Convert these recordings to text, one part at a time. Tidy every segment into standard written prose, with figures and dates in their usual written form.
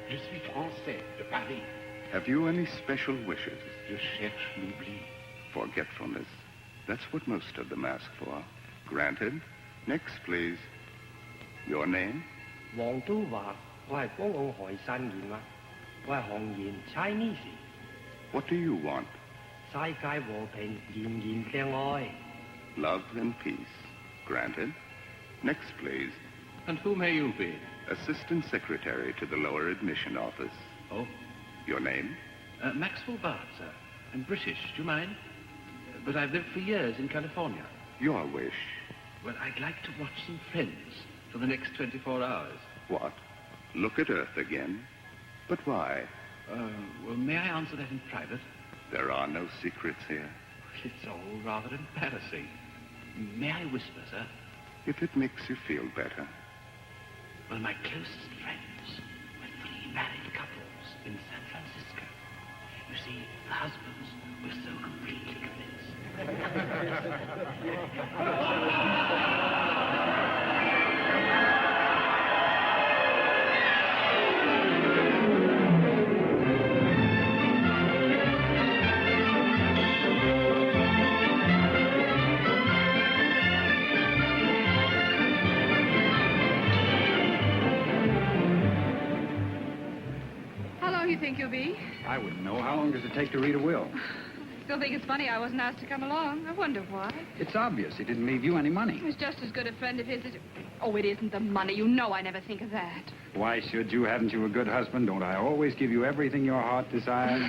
Je suis français, de Paris. Have you any special wishes? Je cherche l'oubli. Forgetfulness. That's what most of them ask for. Granted. Next, please. Your name? 黃都話我係港澳海山言啦，我係韓言 Chinese。What do you want? 世界和平，人人相愛。Love and peace. Granted. Next, please. And who may you be? Assistant Secretary to the Lower Admission Office. Oh? Your name? Maxwell Bart, sir. I'm British. Do you mind? But I've lived for years in California. Your wish? Well, I'd like to watch some Friends for the next 24 hours. What? Look at Earth again? But why? Well, may I answer that in private? There are no secrets here. It's all rather embarrassing. May I whisper, sir? If it makes you feel better. Well, my closest friends were 3 married couples in San Francisco. You see, the husbands were so completely convinced. Think you'll be? I wouldn't know. How long does it take to read a will? Still think it's funny I wasn't asked to come along. I wonder why. It's obvious he didn't leave you any money. He was just as good a friend of his as... Oh, it isn't the money. You know I never think of that. Why should you? Haven't you a good husband? Don't I always give you everything your heart desires?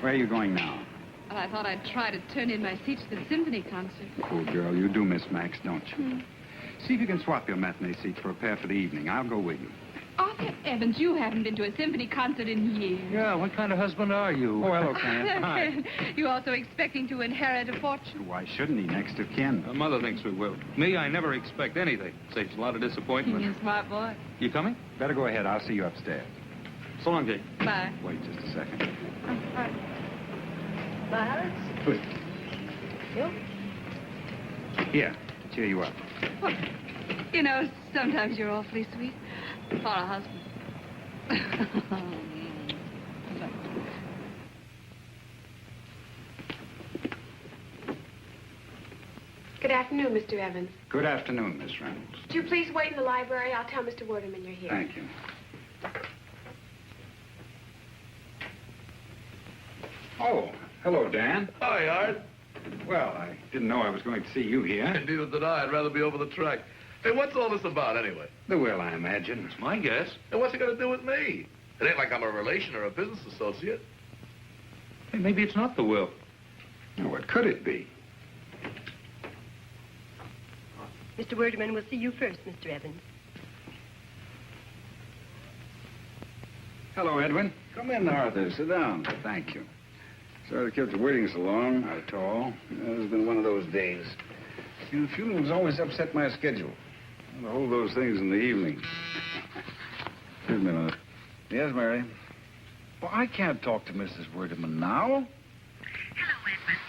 Where are you going now? Well, I thought I'd try to turn in my seat to the symphony concert. Poor girl, you do miss Max, don't you? See if you can swap your matinee seats for a pair for the evening. I'll go with you. Arthur Evans, you haven't been to a symphony concert in years. Yeah, what kind of husband are you? Oh, hello, Ken. Hi. You also expecting to inherit a fortune? Why shouldn't he? Next of kin. Mother thinks we will. Me, I never expect anything. Saves a lot of disappointment. You're a smart boy. You coming? Better go ahead. I'll see you upstairs. So long, Jake. Bye. Wait just a second. Bye. Good. You? Here, cheer you up. Well, you know, sometimes you're awfully sweet. For a husband. Good afternoon, Mr. Evans. Good afternoon, Miss Reynolds. Would you please wait in the library? I'll tell Mr. Warderman you're here. Thank you. Oh, hello, Dan. Hi, Art. Well, I didn't know I was going to see you here. Neither did I. I'd rather be over the track. Hey, what's all this about, anyway? The will, I imagine. It's my guess. And what's it got to do with me? It ain't like I'm a relation or a business associate. Hey, maybe it's not the will. Now, what could it be? Mr. Werderman will see you first, Mr. Evans. Hello, Edwin. Come in, Arthur. Sit down. Thank you. Sorry to keep you waiting so long. Not at all. It's been one of those days. The funerals always upset my schedule. I hold those things in the evening. Excuse me a minute. Yes, Mary? Well, I can't talk to Mrs. Werderman now. Hello, Edmund.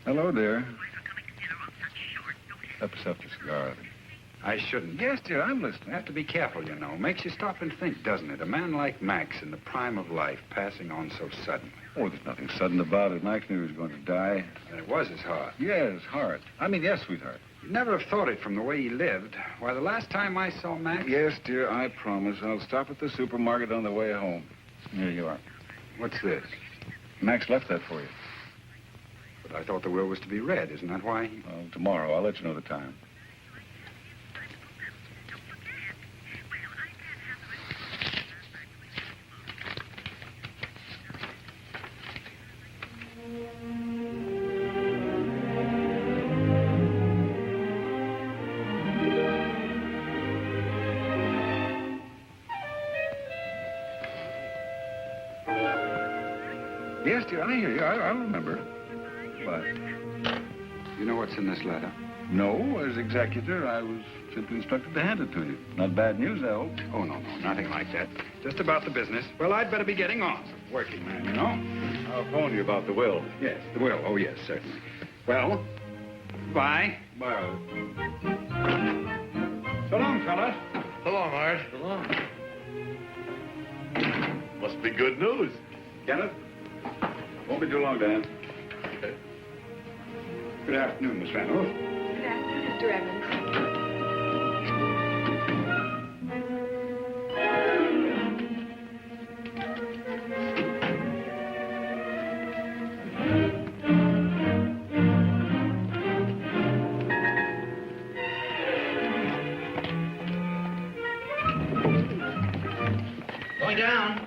Hello, dear. Sorry for coming to dinner on such short notice. Accept your cigar, Arthur. I shouldn't. Yes, dear, I'm listening. I have to be careful, you know. Makes you stop and think, doesn't it? A man like Max in the prime of life passing on so suddenly. Oh, there's nothing sudden about it. Max knew he was going to die. And it was his heart. Yeah, his heart. I mean, yes, sweetheart. You'd never have thought it from the way he lived. Why, the last time I saw Max... Yes, dear, I promise. I'll stop at the supermarket on the way home. Here you are. What's this? Max left that for you. But I thought the will was to be read. Isn't that why? Well, tomorrow. I'll let you know the time. Yes, dear, I hear you. I'll remember. But You know what's in this letter? no, as executor, I was simply instructed to hand it to you. Not bad news, I hope. Oh, no, nothing like that. Just about the business. Well, I'd better be getting on. Working man, you know? I'll phone you about the will. Yes, the will. Oh, yes, certainly. Well, bye. Bye. So long, fellas. So long, Art. So long. Must be good news. Kenneth? Won't be too long, Dan. Okay. Good afternoon, Miss Van Hoof. Good afternoon, Mr. Evans. Going down.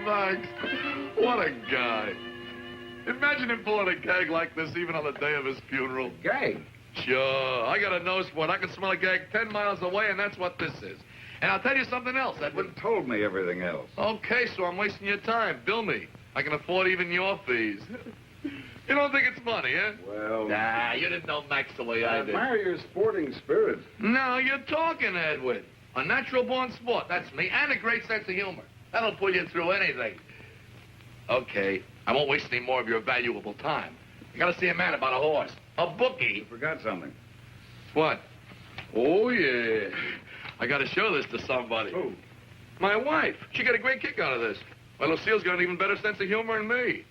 Max, what a guy. Imagine him pulling a gag like this even on the day of his funeral. Gag? Sure. I got a nose for it. I can smell a gag 10 miles away, and that's what this is. And I'll tell you something else, Edwin. You told me everything else. Okay, so I'm wasting your time. Bill me. I can afford even your fees. You don't think it's funny, eh? Well... Nah, you didn't know Max the way I did. admire your sporting spirit. No, you're talking, Edwin. A natural-born sport, that's me, and a great sense of humor. That'll pull you through anything. Okay, I won't waste any more of your valuable time. I gotta see a man about a horse. A bookie. You forgot something. What? Oh, yeah. I gotta show this to somebody. Who? My wife. She got a great kick out of this. Well, Lucille's got an even better sense of humor than me.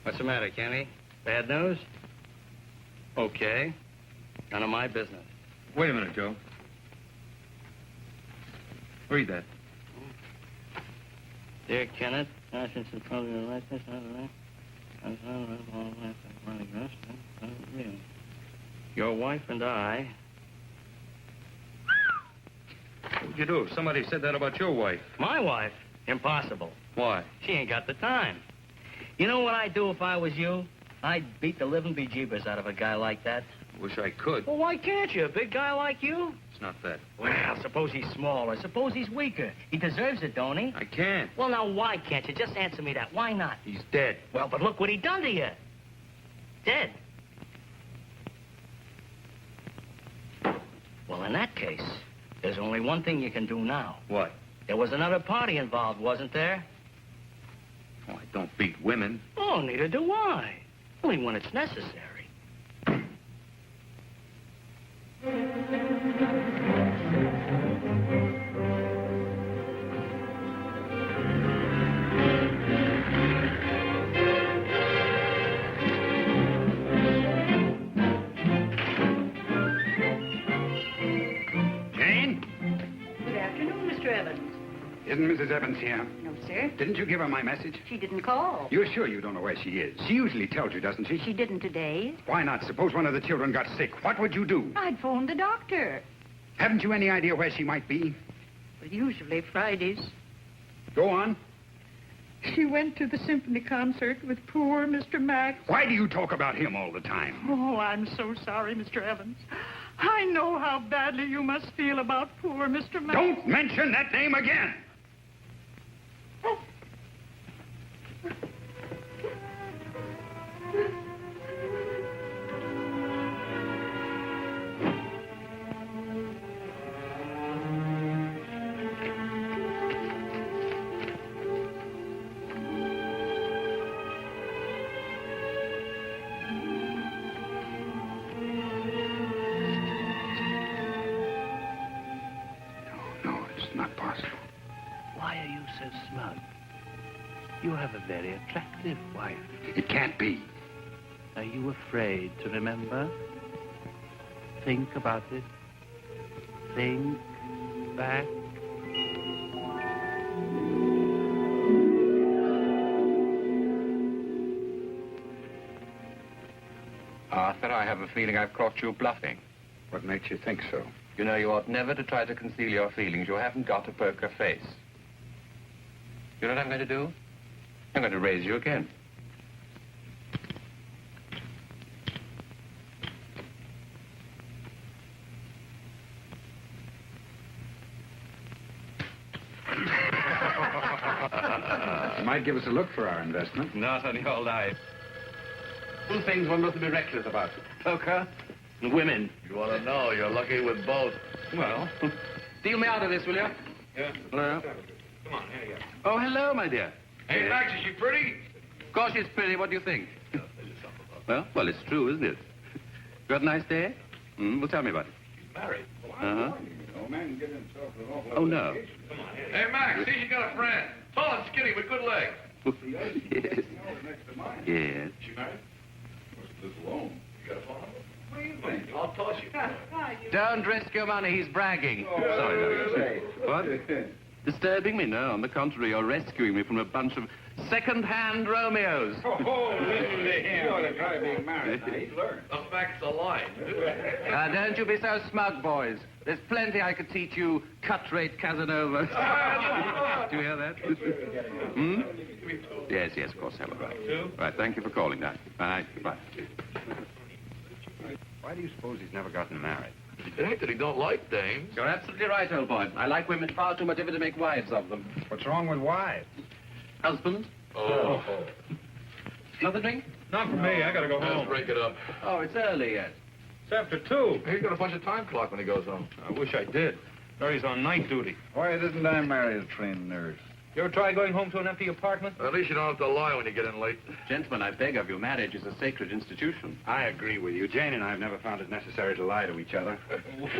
What's the matter, Kenny? Bad news? Okay. None of my business. Wait a minute, Joe. Read that. Dear Kenneth, your wife and I... What would you do if somebody said that about your wife? My wife? Impossible. Why? She ain't got the time. You know what I'd do if I was you? I'd beat the living bejeebers out of a guy like that. Wish I could. Well, why can't you? A big guy like you? It's not that. Well, suppose he's smaller. Suppose he's weaker. He deserves it, don't he? I can't. Well, now, why can't you? Just answer me that. Why not? He's dead. Well, but look what he done to you. Dead. Well, in that case, there's only one thing you can do now. What? There was another party involved, wasn't there? Oh, I don't beat women. Oh, neither do I. Only when it's necessary. Jane? Good afternoon, Mr. Evans. Isn't Mrs. Evans here? No, sir. Didn't you give her my message? She didn't call. You're sure you don't know where she is? She usually tells you, doesn't she? She didn't today. Why not? Suppose one of the children got sick. What would you do? I'd phoned the doctor. Haven't you any idea where she might be? But usually Fridays. Go on. She went to the symphony concert with poor Mr. Max. Why do you talk about him all the time? Oh, I'm so sorry, Mr. Evans. I know how badly you must feel about poor Mr. Max. Don't mention that name again! No, it's not possible. You have a very attractive wife. It can't be. Are you afraid to remember? Think about it. Think back. Arthur, I have a feeling I've caught you bluffing. What makes you think so? You know, you ought never to try to conceal your feelings. You haven't got a poker face. You know what I'm going to do? I'm going to raise you again. Might give us a look for our investment. Not on your life. Two things one must be reckless about. Poker and women. You want to know, you're lucky with both. Well, deal me out of this, will you? Yeah. Hello? Come on, here you go. Oh, hello, my dear. Hey, Max, is she pretty? Of course she's pretty. What do you think? Well, it's true, isn't it? You had a nice day? Well, tell me about it. She's married. Uh-huh. Oh, man, get himself an awful Oh, no. Come on, here. Hey, Max, see, she got a friend. Tall and skinny with good legs. Yes. Yes. She married? Lives alone. You got a phone number? What do you think? I'll toss you. Don't risk your money. He's bragging. Sorry, no. What? Disturbing me? No, on the contrary, you're rescuing me from a bunch of second-hand Romeos. Oh, listen to him. You're the guy being married. Now, he's learned. The facts are lying. Don't you be so smug, boys. There's plenty I could teach you cut-rate Casanova. Do you hear that? Yes, of course, hello. Right, thank you for calling, Doc. Bye. Bye. Why do you suppose he's never gotten married? It ain't that he don't like dames. You're absolutely right, old boy. I like women far too much ever to make wives of them. What's wrong with wives? Husband? Oh. Another drink? Not for me. I gotta go Let's home. break it up. Oh, it's early yet. It's after 2. He's got a bunch of time clock when he goes home. I wish I did. Larry's on night duty. Why didn't I marry a trained nurse? You ever try going home to an empty apartment? At least you don't have to lie when you get in late. Gentlemen, I beg of you, marriage is a sacred institution. I agree with you. Jane and I have never found it necessary to lie to each other.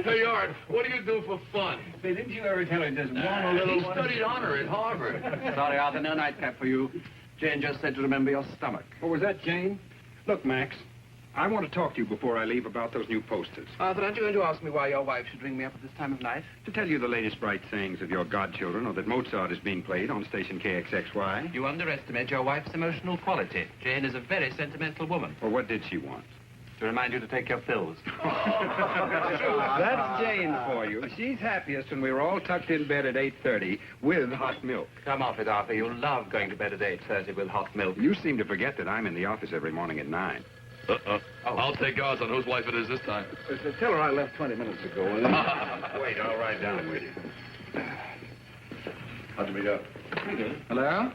Hey, Art, what do you do for fun? Say, didn't you ever tell her just one a little He studied honor at Harvard. Sorry, Arthur, no nightcap for you. Jane just said to remember your stomach. What was that, Jane? Look, Max, I want to talk to you before I leave about those new posters. Arthur, aren't you going to ask me why your wife should ring me up at this time of night? To tell you the latest bright sayings of your godchildren, or that Mozart is being played on station KXXY. You underestimate your wife's emotional quality. Jane is a very sentimental woman. Well, what did she want? To remind you to take your pills. That's Jane for you. She's happiest when we're all tucked in bed at 8:30 with hot milk. Come off it, Arthur. You love going to bed at 8:30 with hot milk. You seem to forget that I'm in the office every morning at 9. Oh. I'll take odds on whose wife it is this time. Tell her I left 20 minutes ago. Wait, I'll ride down with you. How'd you meet up? Hello?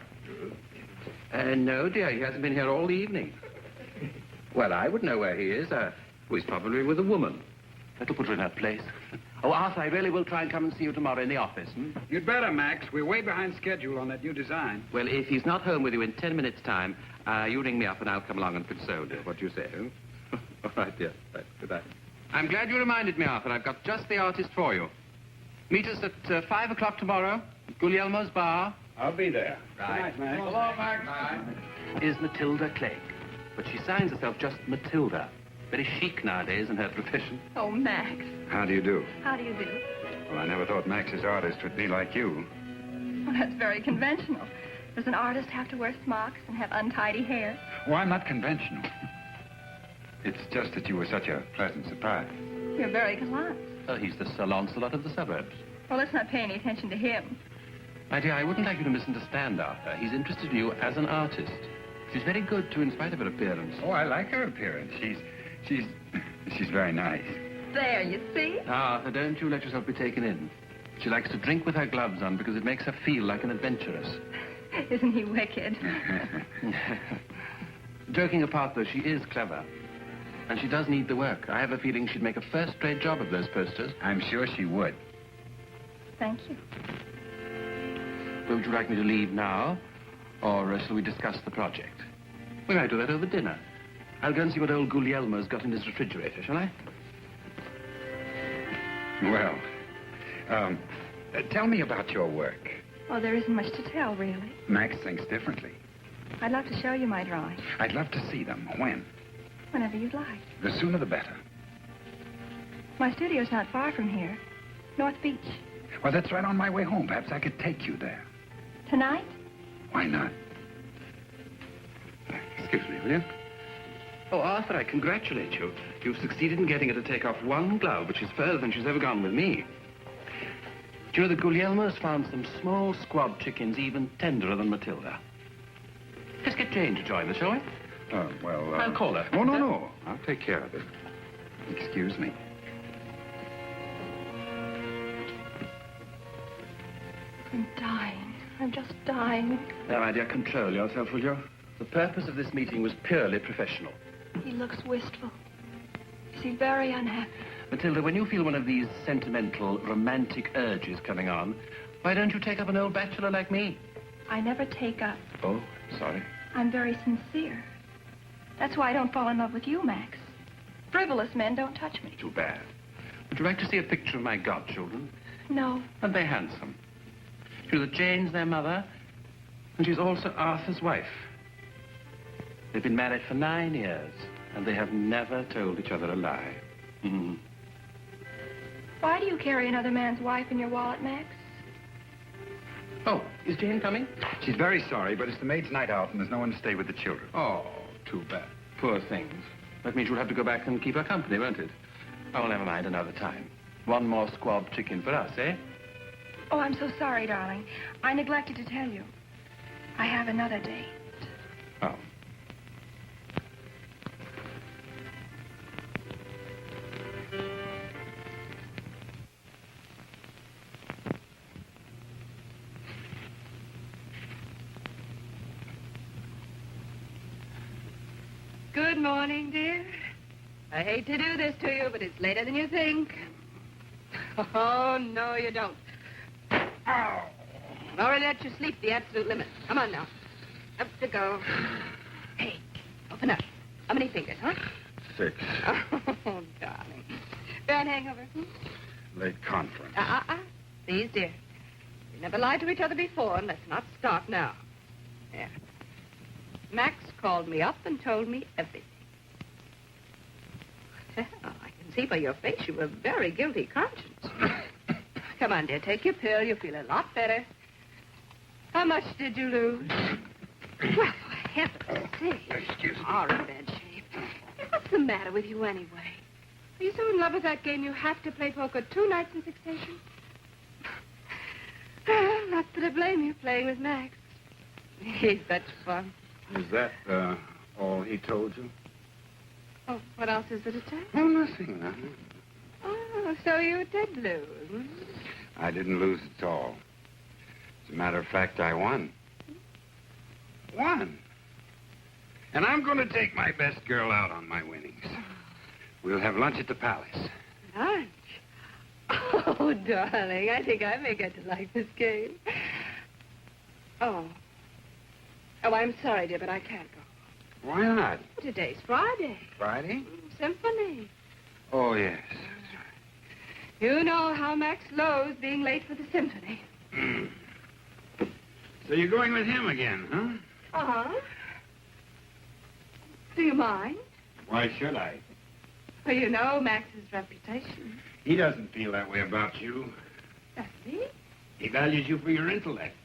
No, dear. He hasn't been here all evening. Well, I would know where he is. He's probably with a woman. That'll put her in her place. Oh, Arthur, I really will try and come and see you tomorrow in the office. You'd better, Max. We're way behind schedule on that new design. Well, if he's not home with you in 10 minutes' time, you ring me up and I'll come along and console you. What do you say? All right, dear. Right. Goodbye. I'm glad you reminded me, Arthur. I've got just the artist for you. Meet us at 5 o'clock tomorrow at Guglielmo's bar. I'll be there. Right. Good night, Max. Hello, Max. Is Matilda Clegg. But she signs herself just Matilda. Very chic nowadays in her profession. Oh, Max. How do you do? How do you do? Well, I never thought Max's artist would be like you. Well, that's very conventional. Does an artist have to wear smocks and have untidy hair? Well, I'm not conventional. It's just that you were such a pleasant surprise. You're very gallant. Oh, he's the Sir Lancelot of the suburbs. Well, let's not pay any attention to him. My dear, I wouldn't like you to misunderstand Arthur. He's interested in you as an artist. She's very good, too, in spite of her appearance. Oh, I like her appearance. She's very nice. There, you see? Arthur, don't you let yourself be taken in. She likes to drink with her gloves on because it makes her feel like an adventuress. Isn't he wicked? Joking apart, though, she is clever. And she does need the work. I have a feeling she'd make a first-rate job of those posters. I'm sure she would. Thank you. Well, would you like me to leave now? Or shall we discuss the project? We might do that over dinner. I'll go and see what old Guglielmo's got in his refrigerator, shall I? Well, tell me about your work. Well, there isn't much to tell, really. Max thinks differently. I'd love to show you my drawings. I'd love to see them. When? Whenever you'd like. The sooner the better. My studio's not far from here. North Beach. Well, that's right on my way home. Perhaps I could take you there. Tonight? Why not? Excuse me, will you? Oh, Arthur, I congratulate you. You've succeeded in getting her to take off one glove, which is further than she's ever gone with me. Do you know that Guglielmo's found some small squab chickens even tenderer than Matilda? Let's get Jane to join us, shall we? I'll call her. Oh, no. I'll take care of it. Excuse me. I'm dying. I'm just dying. Now, my dear, control yourself, will you? The purpose of this meeting was purely professional. He looks wistful. Is he very unhappy? Matilda, when you feel one of these sentimental, romantic urges coming on, why don't you take up an old bachelor like me? I never take up. Oh, sorry. I'm very sincere. That's why I don't fall in love with you, Max. Frivolous men don't touch me. Too bad. Would you like to see a picture of my godchildren? No. Aren't they handsome? You know that Jane's their mother, and she's also Arthur's wife. They've been married for 9 years, and they have never told each other a lie. Mm-hmm. Why do you carry another man's wife in your wallet, Max? Oh, is Jane coming? She's very sorry, but it's the maid's night out, and there's no one to stay with the children. Oh, too bad. Poor things. That means you'll have to go back and keep her company, won't it? Oh, never mind, another time. One more squab chicken for us, eh? Oh, I'm so sorry, darling. I neglected to tell you. I have another date. Oh. Good morning, dear. I hate to do this to you, but it's later than you think. Oh, no, you don't. Ow. I've already let you sleep the absolute limit. Come on now. Up to go. Hey, open up. How many fingers, huh? 6. Oh, darling. Bad hangover? Late conference. Please, dear. We never lied to each other before, and let's not start now. There. Max called me up and told me everything. Well, I can see by your face you have a very guilty conscience. Come on, dear, take your pill. You'll feel a lot better. How much did you lose? Well, for heaven's sake. Excuse me. You're in bad shape. What's the matter with you anyway? Are you so in love with that game you have to play poker 2 nights in succession? Not that I blame you playing with Max. He's such fun. Is that, all he told you? Oh, what else is there to tell? Oh, nothing. Oh, so you did lose. I didn't lose at all. As a matter of fact, I won. Won. And I'm going to take my best girl out on my winnings. We'll have lunch at the palace. Lunch? Oh, darling, I think I may get to like this game. Oh, I'm sorry, dear, but I can't go. Why not? Today's Friday. Friday? Symphony. Oh, yes. You know how Max loathes being late for the symphony. So you're going with him again, huh? Uh-huh. Do you mind? Why should I? Well, you know Max's reputation. He doesn't feel that way about you. Does he? He values you for your intellect.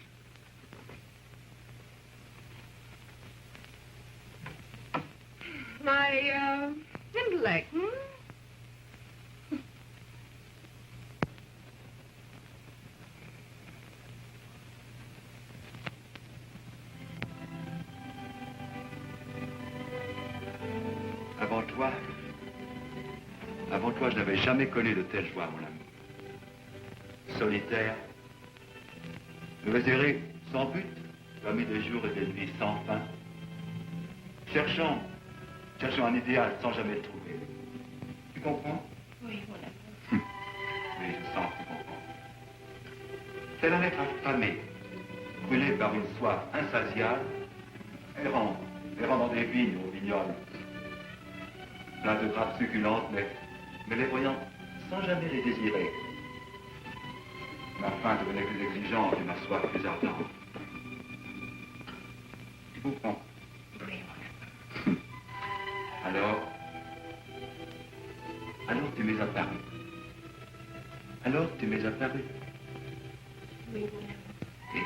My, intellect, Avant toi, je n'avais jamais connu de telle joie, mon ami. Solitaire, désiré, sans but, parmi des jours et des nuits sans fin. Cherchant un idéal sans jamais le trouver. Tu comprends? Oui, mon ami. Oui, je sens que tu comprends. Tel un être affamé, brûlé par une soif insatiable, errant dans des vignes aux vignoles, plein de grappes succulentes, mais les voyant sans jamais les désirer. Ma faim devenait plus exigeante et ma soif plus ardente. vous prends. Alors tu m'es apparu. Alors tu m'es apparu. Oui, mon amour. Et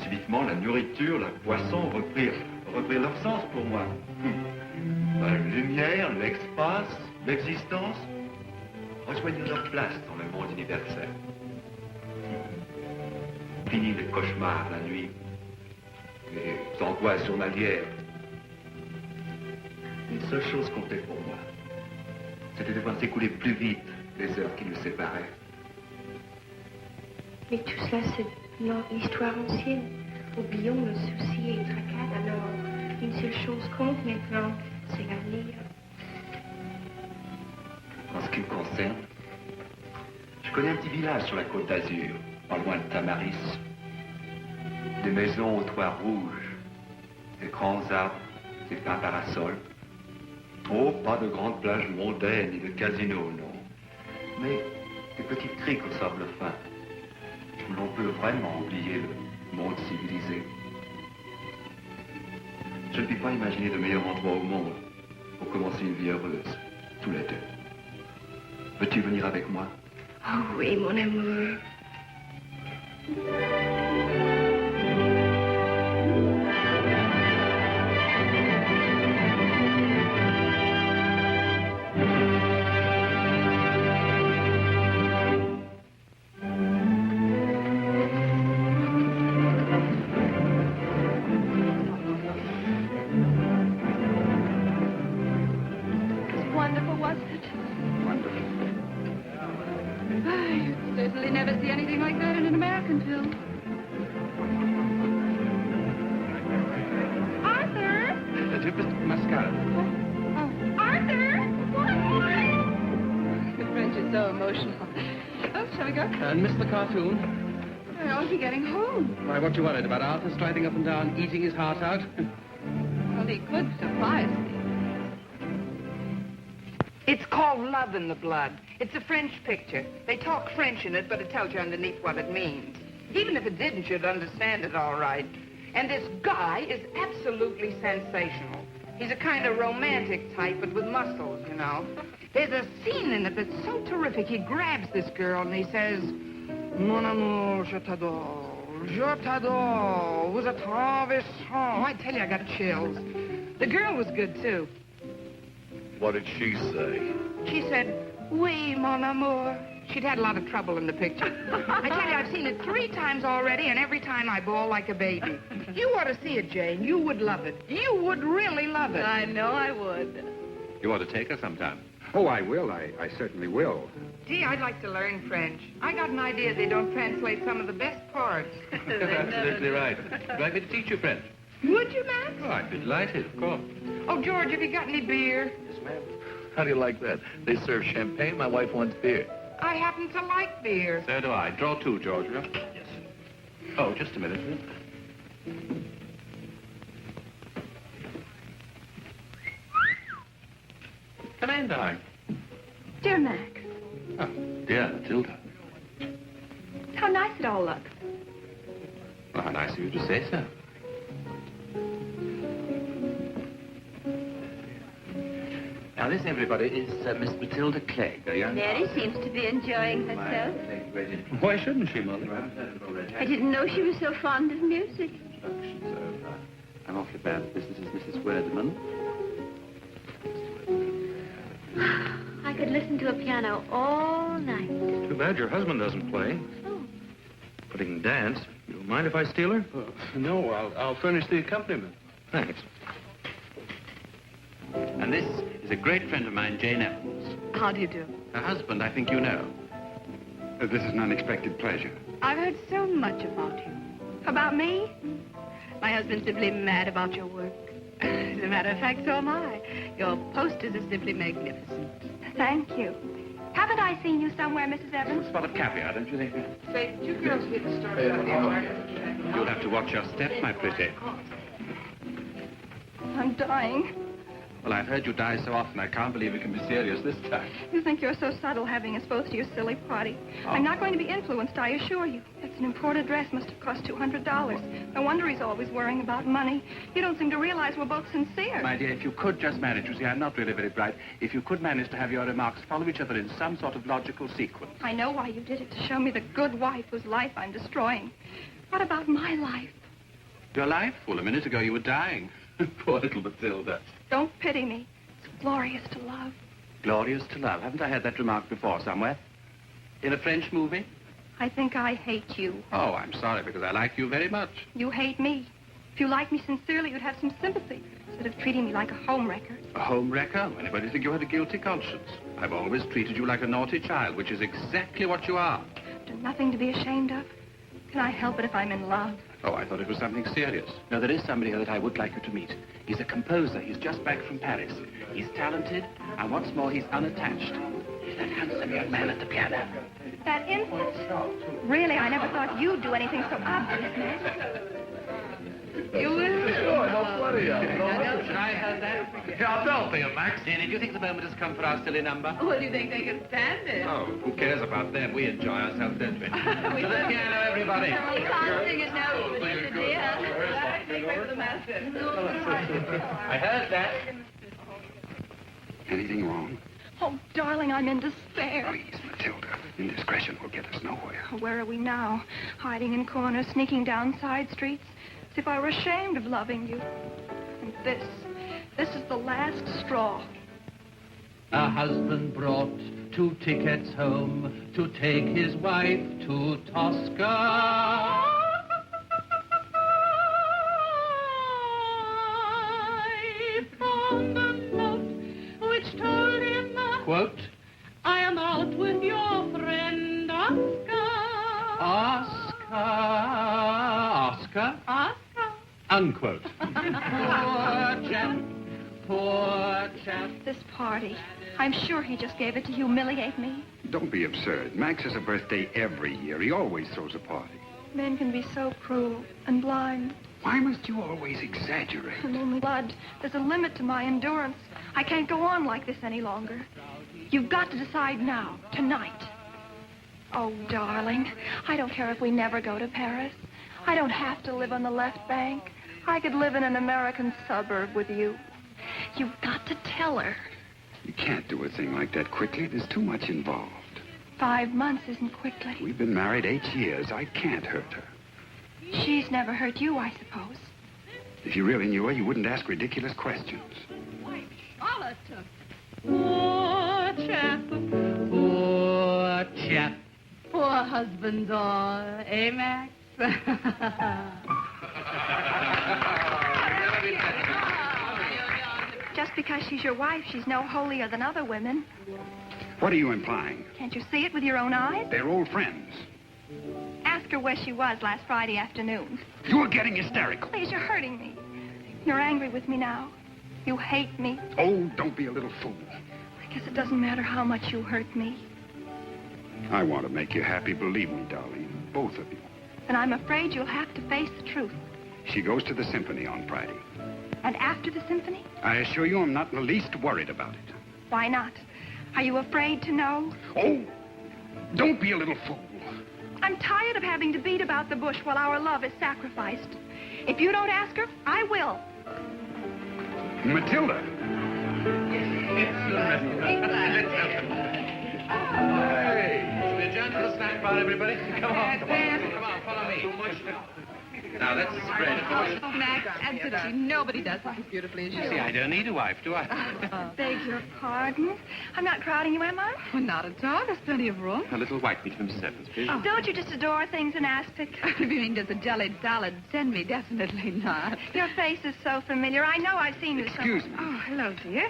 subitement, la nourriture, la boisson reprirent leur sens pour moi. La lumière, l'espace, l'existence rejoignent leur place dans le monde universel. Fini les cauchemars la nuit, les angoisses journalières. Une seule chose comptait pour moi. C'était de voir s'écouler plus vite les heures qui nous séparaient. Mais tout cela, c'est l'histoire ancienne. Oublions le souci et le tracas. Alors, une seule chose compte maintenant, c'est l'avenir. En ce qui me concerne, je connais un petit village sur la côte d'Azur, pas loin de Tamaris. Des maisons aux toits rouges, des grands arbres, des pins parasols. Oh, pas de grandes plages mondaines ni de casinos, non. Mais des petites criques au sable fin, où l'on peut vraiment oublier le monde civilisé. Je ne puis pas imaginer de meilleur endroit au monde pour commencer une vie heureuse, tous les deux. Veux-tu venir avec moi? Oh oui, mon amour. Wonderful, was it? Wonderful. You certainly never see anything like that in an American film. Arthur! Mr. Mascara. Arthur! The French is so emotional. Oh, shall we go? And Miss the cartoon? Where are we getting home? Why, what you worried about? Arthur striding up and down, eating his heart out? Well, he could surprise me. It's called Love in the Blood. It's a French picture. They talk French in it, but it tells you underneath what it means. Even if it didn't, you'd understand it all right. And this guy is absolutely sensational. He's a kind of romantic type, but with muscles, you know. There's a scene in it that's so terrific. He grabs this girl and he says, Mon amour, je t'adore. Je t'adore. Vous êtes ravissant. Oh, I tell you, I got chills. The girl was good, too. What did she say? She said, Oui, mon amour. She'd had a lot of trouble in the picture. I tell you, I've seen it 3 times already, and every time I bawl like a baby. You ought to see it, Jane. You would love it. You would really love it. I know I would. You ought to take her sometime. Oh, I will. I certainly will. Gee, I'd like to learn French. I got an idea they don't translate some of the best parts. Absolutely right. Would you like me to teach you French? Would you, Max? Oh, I'd be delighted, of course. Oh, George, have you got any beer? Yes, ma'am. How do you like that? They serve champagne. My wife wants beer. I happen to like beer. So do I. Draw 2, George. Yes. Oh, just a minute. Come in, darling. Dear Max, Oh, dear, Tilda. how nice it all looks. Well, how nice of you to say so. Now, this, everybody, is Miss Matilda Clegg, a young... Mary seems to be enjoying herself. Why shouldn't she, Mother? I didn't know she was so fond of music. I'm awfully bad. This is Mrs. Werdeman. I could listen to a piano all night. Too bad your husband doesn't play. Oh. But he can dance. You mind if I steal her? No, I'll furnish the accompaniment. Thanks. And this is a great friend of mine, Jane Evans. How do you do? Her husband, I think you know. This is an unexpected pleasure. I've heard so much about you. About me? My husband's simply mad about your work. As a matter of fact, so am I. Your posters are simply magnificent. Thank you. Haven't I seen you somewhere, Mrs. Evans? A spot of caviar, don't you think? Say, 2 girls get started on the apartment. You'll have to watch your step, my pretty. I'm dying. Well, I've heard you die so often, I can't believe it can be serious this time. You think you're so subtle having us both to your silly party. I'm not going to be influenced, I assure you. It's an imported dress, must have cost $200. No wonder he's always worrying about money. You don't seem to realize we're both sincere. My dear, if you could just manage, you see, I'm not really very bright. If you could manage to have your remarks follow each other in some sort of logical sequence. I know why you did it, to show me the good wife whose life I'm destroying. What about my life? Your life? Well, a minute ago you were dying. Poor little Matilda. Don't pity me. It's glorious to love. Glorious to love. Haven't I heard that remark before somewhere? In a French movie? I think I hate you. Oh, I'm sorry, because I like you very much. You hate me. If you liked me sincerely, you'd have some sympathy, instead of treating me like a homewrecker. A homewrecker? Anybody think you had a guilty conscience? I've always treated you like a naughty child, which is exactly what you are. There's nothing to be ashamed of. Can I help it if I'm in love? Oh, I thought it was something serious. No, there is somebody here that I would like you to meet. He's a composer. He's just back from Paris. He's talented, and what's more, he's unattached. He's that handsome young man at the piano. That infant? Really, I never thought you'd do anything so obvious, Max. You will? Sure, no plenty of it. Should I have that? Yeah, don't be a Max. Deanie, do you think the moment has come for our silly number? Well, do you think they can stand it? Oh, who cares about them? We enjoy ourselves, don't we? To the piano, everybody. We can't sing it now, Mr. Dear. I heard that. Anything wrong? Oh, darling, I'm in despair. Please, Matilda. Indiscretion will get us nowhere. Where are we now? Hiding in corners, sneaking down side streets, as if I were ashamed of loving you. And this is the last straw. A husband brought 2 tickets home to take his wife to Tosca. Quote, I am out with your friend Oscar. Oscar? Unquote. Poor chap. This party. I'm sure he just gave it to humiliate me. Don't be absurd. Max has a birthday every year. He always throws a party. Men can be so cruel and blind. Why must you always exaggerate? And only blood. There's a limit to my endurance. I can't go on like this any longer. You've got to decide now, tonight. Oh, darling, I don't care if we never go to Paris. I don't have to live on the left bank. I could live in an American suburb with you. You've got to tell her. You can't do a thing like that quickly. There's too much involved. 5 months isn't quickly. We've been married 8 years. I can't hurt her. She's never hurt you, I suppose. If you really knew her, you wouldn't ask ridiculous questions. Charlotte. Poor chap. Poor chap. Poor husbands all, eh, Max? Just because she's your wife, she's no holier than other women. What are you implying? Can't you see it with your own eyes? They're old friends. Ask her where she was last Friday afternoon. You're getting hysterical. Please, you're hurting me. You're angry with me now. You hate me. Oh, don't be a little fool. I guess it doesn't matter how much you hurt me. I want to make you happy, believe me, darling. Both of you. Then I'm afraid you'll have to face the truth. She goes to the symphony on Friday. And after the symphony? I assure you I'm not in the least worried about it. Why not? Are you afraid to know? Oh, don't be a little fool. I'm tired of having to beat about the bush while our love is sacrificed. If you don't ask her, I will. Matilda. Hey, we adjourn to the snack bar, everybody. Come on, follow me. Now, let's spread it. Max, absolutely nobody does this as beautifully as you. See, I don't need a wife, do I? Beg your pardon? I'm not crowding you, am I? Oh, not at all. There's plenty of room. A little white meat for Mrs. Evans, please. Oh. Don't you just adore things in aspic? If you mean just a jellied salad, send me. Definitely not. Your face is so familiar. I know I've seen you somewhere. Excuse me. Oh, hello, dear.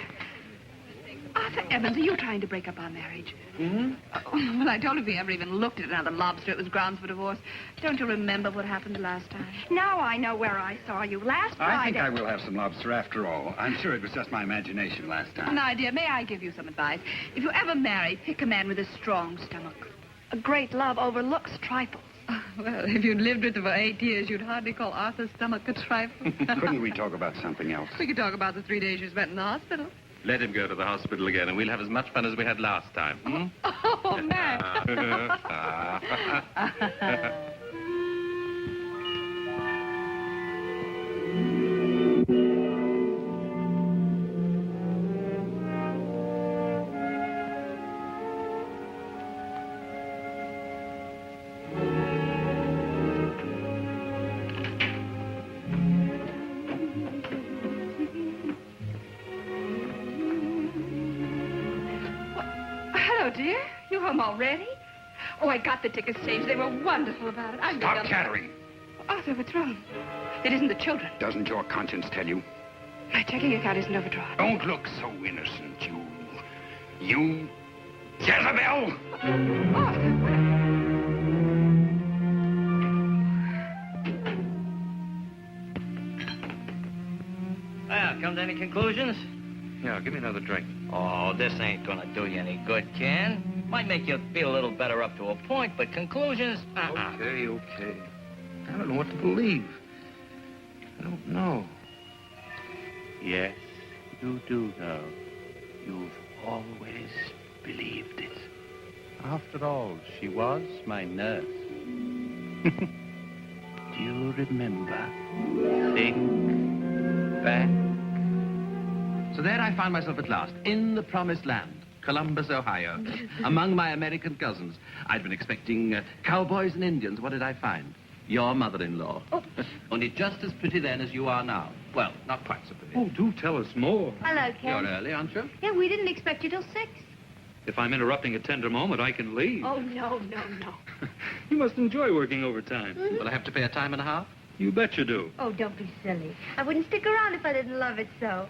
Arthur Evans, are you trying to break up our marriage? Oh, well, I told you if we ever even looked at another lobster, it was grounds for divorce. Don't you remember what happened last time? Now I know where I saw you. Last Friday. I think I will have some lobster after all. I'm sure it was just my imagination last time. Now, dear, may I give you some advice? If you ever marry, pick a man with a strong stomach. A great love overlooks trifles. Well, if you'd lived with her for 8 years, you'd hardly call Arthur's stomach a trifle. Couldn't we talk about something else? We could talk about the 3 days you spent in the hospital. Let him go to the hospital again, and we'll have as much fun as we had last time. Hmm? Oh, Matt. Dear, you home already? Oh, I got the tickets changed. They were wonderful about it. Stop chattering. Arthur, what's wrong? It isn't the children. Doesn't your conscience tell you? My checking account isn't overdrawn. Don't look so innocent, you Jezebel! Well, come to any conclusions? Yeah, give me another drink. Oh, this ain't gonna do you any good, Ken. Might make you feel a little better up to a point, but conclusions? Okay. I don't know what to believe. I don't know. Yes, you do know. You've always believed it. After all, she was my nurse. Do you remember? Think back. So there I found myself at last, in the promised land, Columbus, Ohio, among my American cousins. I'd been expecting cowboys and Indians. What did I find? Your mother-in-law. Oh. Only just as pretty then as you are now. Well, not quite so pretty. Oh, do tell us more. Hello, Ken. You're early, aren't you? Yeah, we didn't expect you till 6. If I'm interrupting a tender moment, I can leave. Oh, no. You must enjoy working overtime. Mm-hmm. Will I have to pay a time and a half? You bet you do. Oh, don't be silly. I wouldn't stick around if I didn't love it so.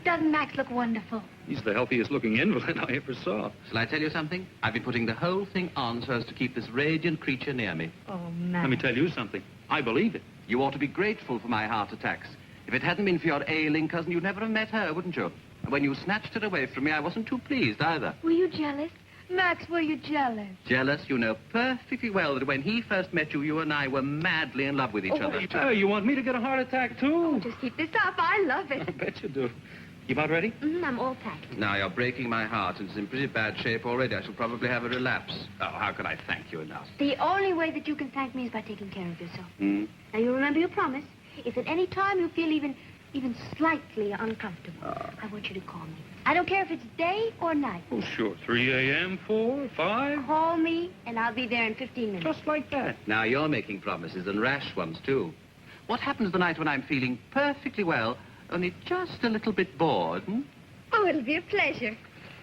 Doesn't Max look wonderful? He's the healthiest looking invalid I ever saw. Shall I tell you something? I've been putting the whole thing on so as to keep this radiant creature near me. Oh, Max. Let me tell you something. I believe it. You ought to be grateful for my heart attacks. If it hadn't been for your ailing cousin, you'd never have met her, wouldn't you? And when you snatched her away from me, I wasn't too pleased either. Were you jealous? Max, were you jealous? Jealous? You know perfectly well that when he first met you, you and I were madly in love with each other. Oh, you want me to get a heart attack, too? Oh, just keep this up. I love it. I bet you do. You about ready? I'm all packed. Now, you're breaking my heart, and it's in pretty bad shape already. I shall probably have a relapse. Oh, how could I thank you enough? The only way that you can thank me is by taking care of yourself. Hmm? Now, you remember your promise. If at any time you feel even slightly uncomfortable, I want you to call me. I don't care if it's day or night. Oh, sure. 3 a.m., 4, 5? Call me, and I'll be there in 15 minutes. Just like that. Now, you're making promises, and rash ones, too. What happens the night when I'm feeling perfectly well, only just a little bit bored, hmm? Oh, it'll be a pleasure.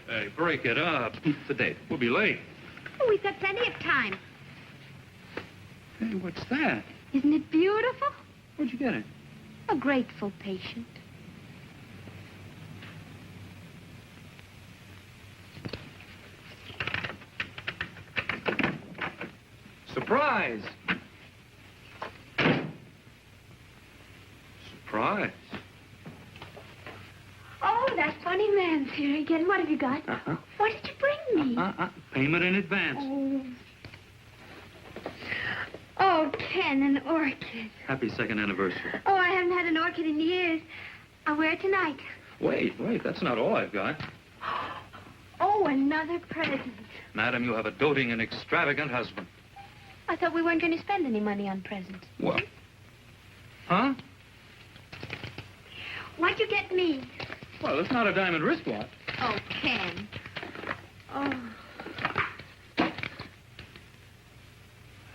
Hey, break it up. It's a date. We'll be late. Oh, we've got plenty of time. Hey, what's that? Isn't it beautiful? Where'd you get it? A grateful patient. Surprise! Surprise. Oh, that funny man's here again. What have you got? Uh-huh. What did you bring me? Payment in advance. Oh, Ken, an orchid. Happy second anniversary. Oh, I haven't had an orchid in years. I'll wear it tonight. Wait. That's not all I've got. Oh, another present. Madam, you have a doting and extravagant husband. I thought we weren't going to spend any money on presents. What? Huh? What'd you get me? Well, it's not a diamond wristwatch. Oh, Ken. Oh.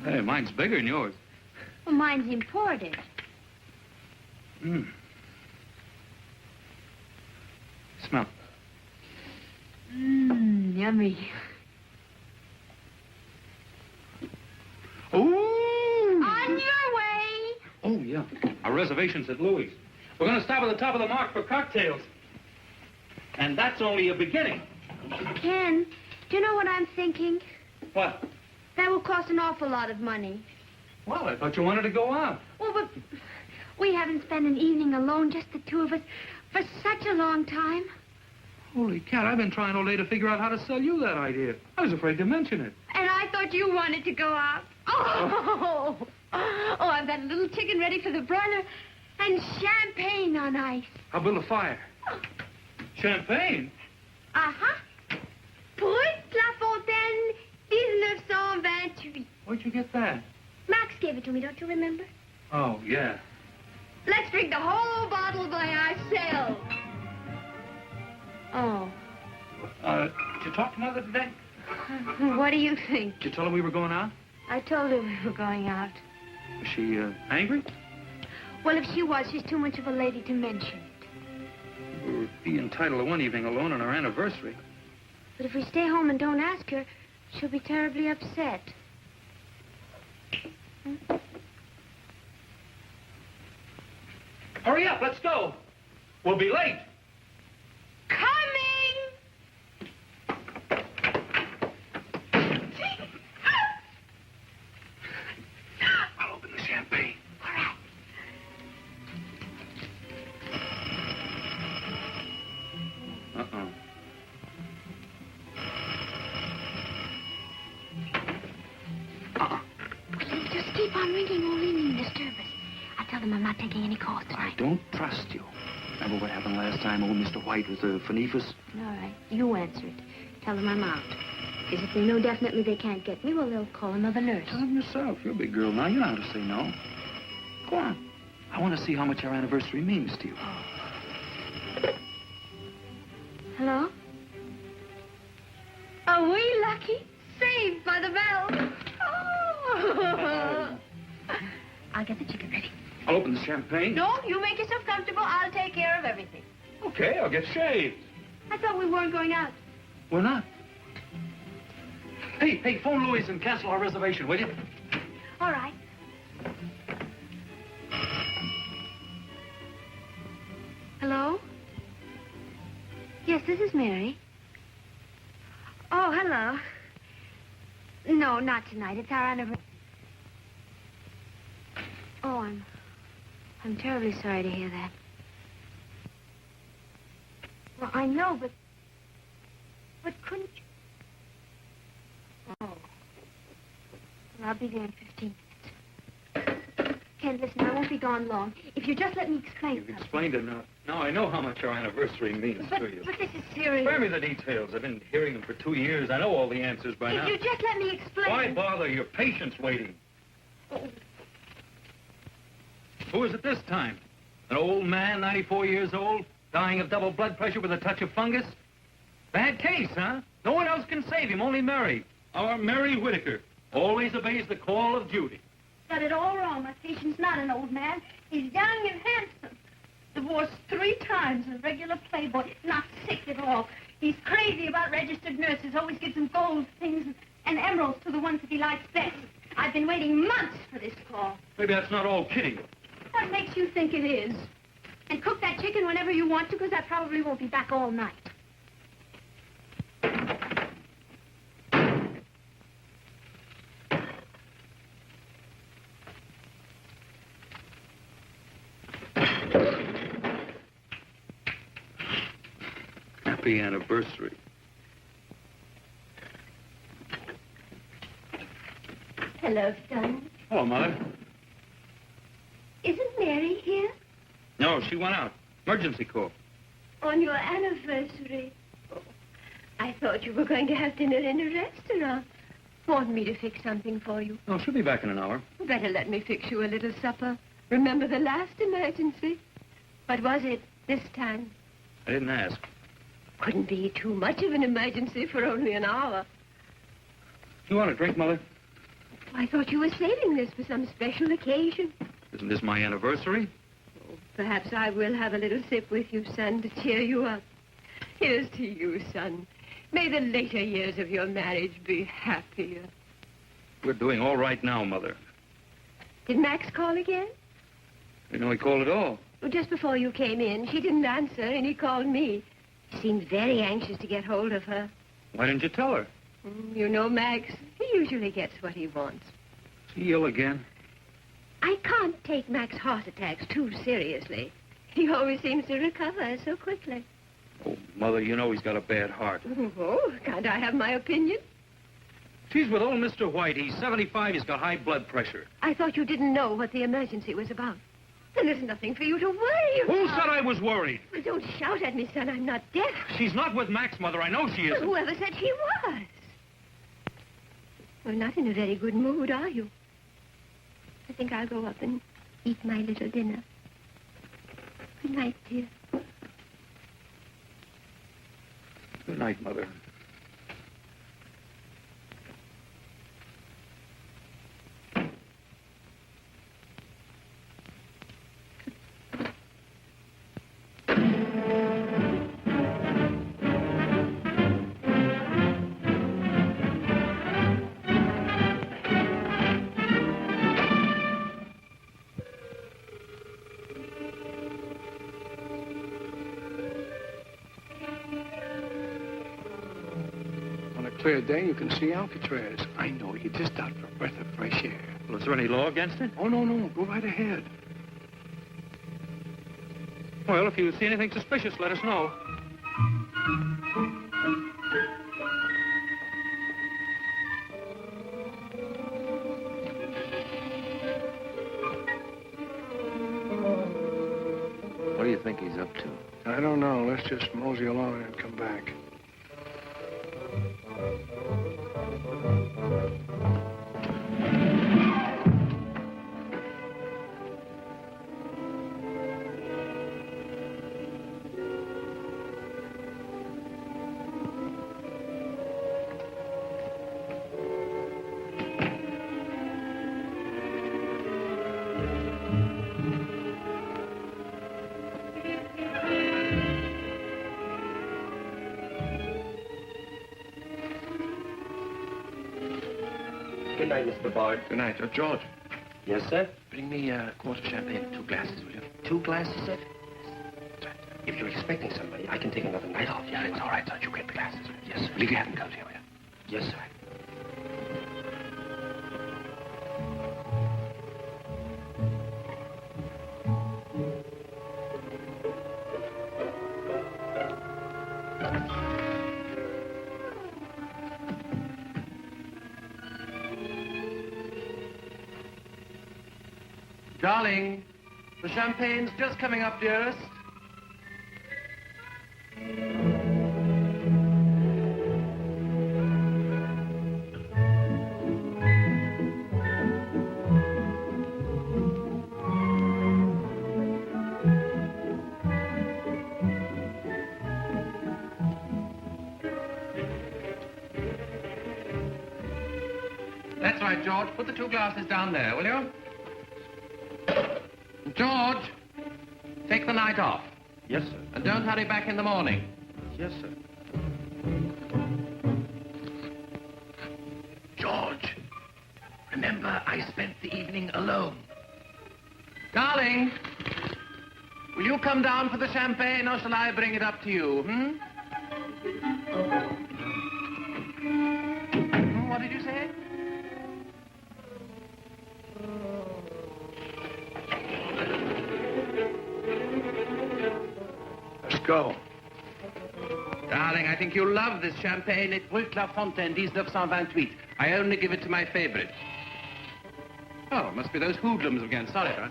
Hey, mine's bigger than yours. Well, mine's imported. Smell. Yummy. Ooh! On your way. Oh, yeah. Our reservation's at Louis'. We're going to stop at the top of the mark for cocktails. And that's only a beginning. Ken, do you know what I'm thinking? What? That will cost an awful lot of money. Well, I thought you wanted to go out. Well, but we haven't spent an evening alone, just the two of us, for such a long time. Holy cat, I've been trying all day to figure out how to sell you that idea. I was afraid to mention it. And I thought you wanted to go out. Oh, Oh, I've got a little chicken ready for the broiler and champagne on ice. I'll build a fire. Champagne? Uh-huh. Brut La Fontaine, 1928. Where'd you get that? Max gave it to me, don't you remember? Oh, yeah. Let's drink the whole bottle by ourselves. Oh. Did you talk to Mother today? What do you think? Did you tell her we were going out? I told her we were going out. Was she, angry? Well, if she was, she's too much of a lady to mention it. We'll be entitled to one evening alone on our anniversary. But if we stay home and don't ask her, she'll be terribly upset. Hurry up, let's go. We'll be late. I'll open the champagne. All right. Uh-oh. Just keep on ringing all evening, disturb us. I tell them I'm not taking any calls tonight. I don't trust you. Remember what happened last time old Mr. White was a Phonephus? All right, you answer it. Tell them I'm out. Because if they know definitely they can't get me, well, they'll call another nurse. Tell them yourself. You're a big girl now. You know how to say no. Go on. I want to see how much our anniversary means to you. Hello? Are we lucky? Saved by the bell. Oh. I'll get the chicken ready. I'll open the champagne. No, you make yourself comfortable. I'll take care of everything. Okay, I'll get shaved. I thought we weren't going out. We're not. Hey, phone Louis and cancel our reservation, will you? All right. Hello? Yes, this is Mary. Oh, hello. No, not tonight. It's our anniversary. Oh, I'm terribly sorry to hear that. Well, I know, but couldn't you? Oh. Well, I'll be there in 15 minutes. Ken, listen, I won't be gone long. If you just let me explain You've something. explained it now. Now I know how much our anniversary means to you. But this is serious. Spare me the details. I've been hearing them for 2 years. I know all the answers by now. If you just let me explain. Why bother? Your patient's waiting. Oh. Who is it this time? An old man, 94 years old, dying of double blood pressure with a touch of fungus? Bad case, huh? No one else can save him, only Mary. Our Mary Whitaker always obeys the call of duty. Got it all wrong. My patient's not an old man. He's young and handsome. Divorced 3 times, a regular playboy. Not sick at all. He's crazy about registered nurses. Always gives them gold things and emeralds to the ones that he likes best. I've been waiting months for this call. Maybe that's not all kidding. What makes you think it is? And cook that chicken whenever you want to, because I probably won't be back all night. Happy anniversary. Hello, son. Hello, Mother. Isn't Mary here? No, she went out. Emergency call. On your anniversary. Oh, I thought you were going to have dinner in a restaurant. Want me to fix something for you? No, she'll be back in an hour. Better let me fix you a little supper. Remember the last emergency? What was it this time? I didn't ask. Couldn't be too much of an emergency for only an hour. You want a drink, Mother? I thought you were saving this for some special occasion. Isn't this my anniversary? Oh, perhaps I will have a little sip with you, son, to cheer you up. Here's to you, son. May the later years of your marriage be happier. We're doing all right now, Mother. Did Max call again? You know he called at all. Well, just before you came in, she didn't answer, and he called me. He seemed very anxious to get hold of her. Why didn't you tell her? You know, Max, he usually gets what he wants. Is he ill again? I can't take Mac's heart attacks too seriously. He always seems to recover so quickly. Oh, Mother, you know he's got a bad heart. Oh, can't I have my opinion? She's with old Mr. White. He's 75. He's got high blood pressure. I thought you didn't know what the emergency was about. Then there's nothing for you to worry about. Who said I was worried? Well, don't shout at me, son. I'm not deaf. She's not with Mac's mother. I know she isn't. Well, whoever said she was? Well, not in a very good mood, are you? I think I'll go up and eat my little dinner. Good night, dear. Good night, Mother. Clear day, you can see Alcatraz. I know, you're just out for a breath of fresh air. Well, is there any law against it? Oh, no. Go right ahead. Well, if you see anything suspicious, let us know. What do you think he's up to? I don't know. Let's just mosey along and come back. Good night, Mr. Bard. Good night. George. Yes, sir? Bring me a quart of champagne and 2 glasses, will you? 2 glasses, sir? If you're expecting somebody, I can take another night off. Yeah, it's all right, son. You get the glasses. Yes, sir. Leave your hat and coat here, will you? Yes, sir. Darling, the champagne's just coming up, dearest. That's right, George. Put the 2 glasses down there, will you? George, take the night off. Yes, sir. And don't hurry back in the morning. Yes, sir. George, remember I spent the evening alone. Darling, will you come down for the champagne or shall I bring it up to you, What did you say? Let's go. Darling, I think you'll love this champagne. It's Rue La Fontaine, 1928. I only give it to my favorite. Oh, it must be those hoodlums again. Sorry, sir.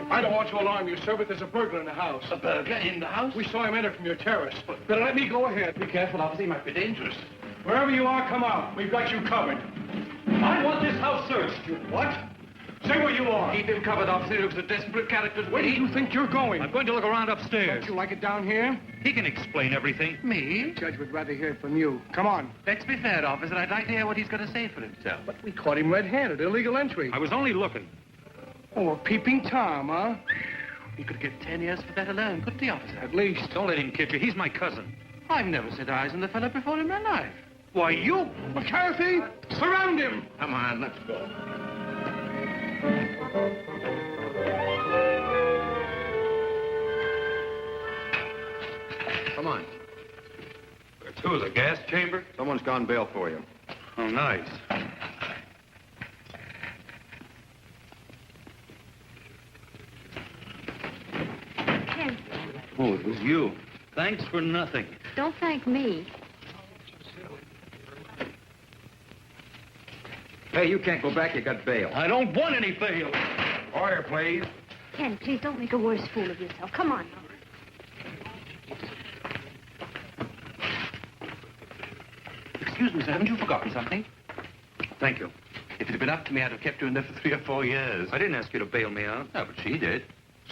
I don't want to alarm you, sir, but there's a burglar in the house. A burglar in the house? We saw him enter from your terrace. Better let me go ahead. Be careful, officer. He might be dangerous. Wherever you are, come out. We've got you covered. I want this house searched. What? Say where you are. Keep him covered, officer. He looks a desperate character. Where do you think you're going? I'm going to look around upstairs. Don't you like it down here? He can explain everything. Me? Judge would rather hear it from you. Come on. Let's be fair, officer. I'd like to hear what he's going to say for himself. But we caught him red-handed. Illegal entry. I was only looking. Oh, a peeping Tom, huh? He could get 10 years for that alone, couldn't he, officer? At least. Don't let him kid you. He's my cousin. I've never set eyes on the fellow before in my life. Why, you... McCarthy, surround him. Come on, let's go. Come on. Where to, the gas chamber? Someone's gone bail for you. Oh, nice. Ken, Oh, it was you. Thanks for nothing. Don't thank me. Hey, you can't go back. You got bail. I don't want any bail. Order, please. Ken, please don't make a worse fool of yourself. Come on. Excuse me, sir. Haven't you forgotten something? Thank you. If it had been up to me, I'd have kept you in there for 3 or 4 years. I didn't ask you to bail me out. No, but she did.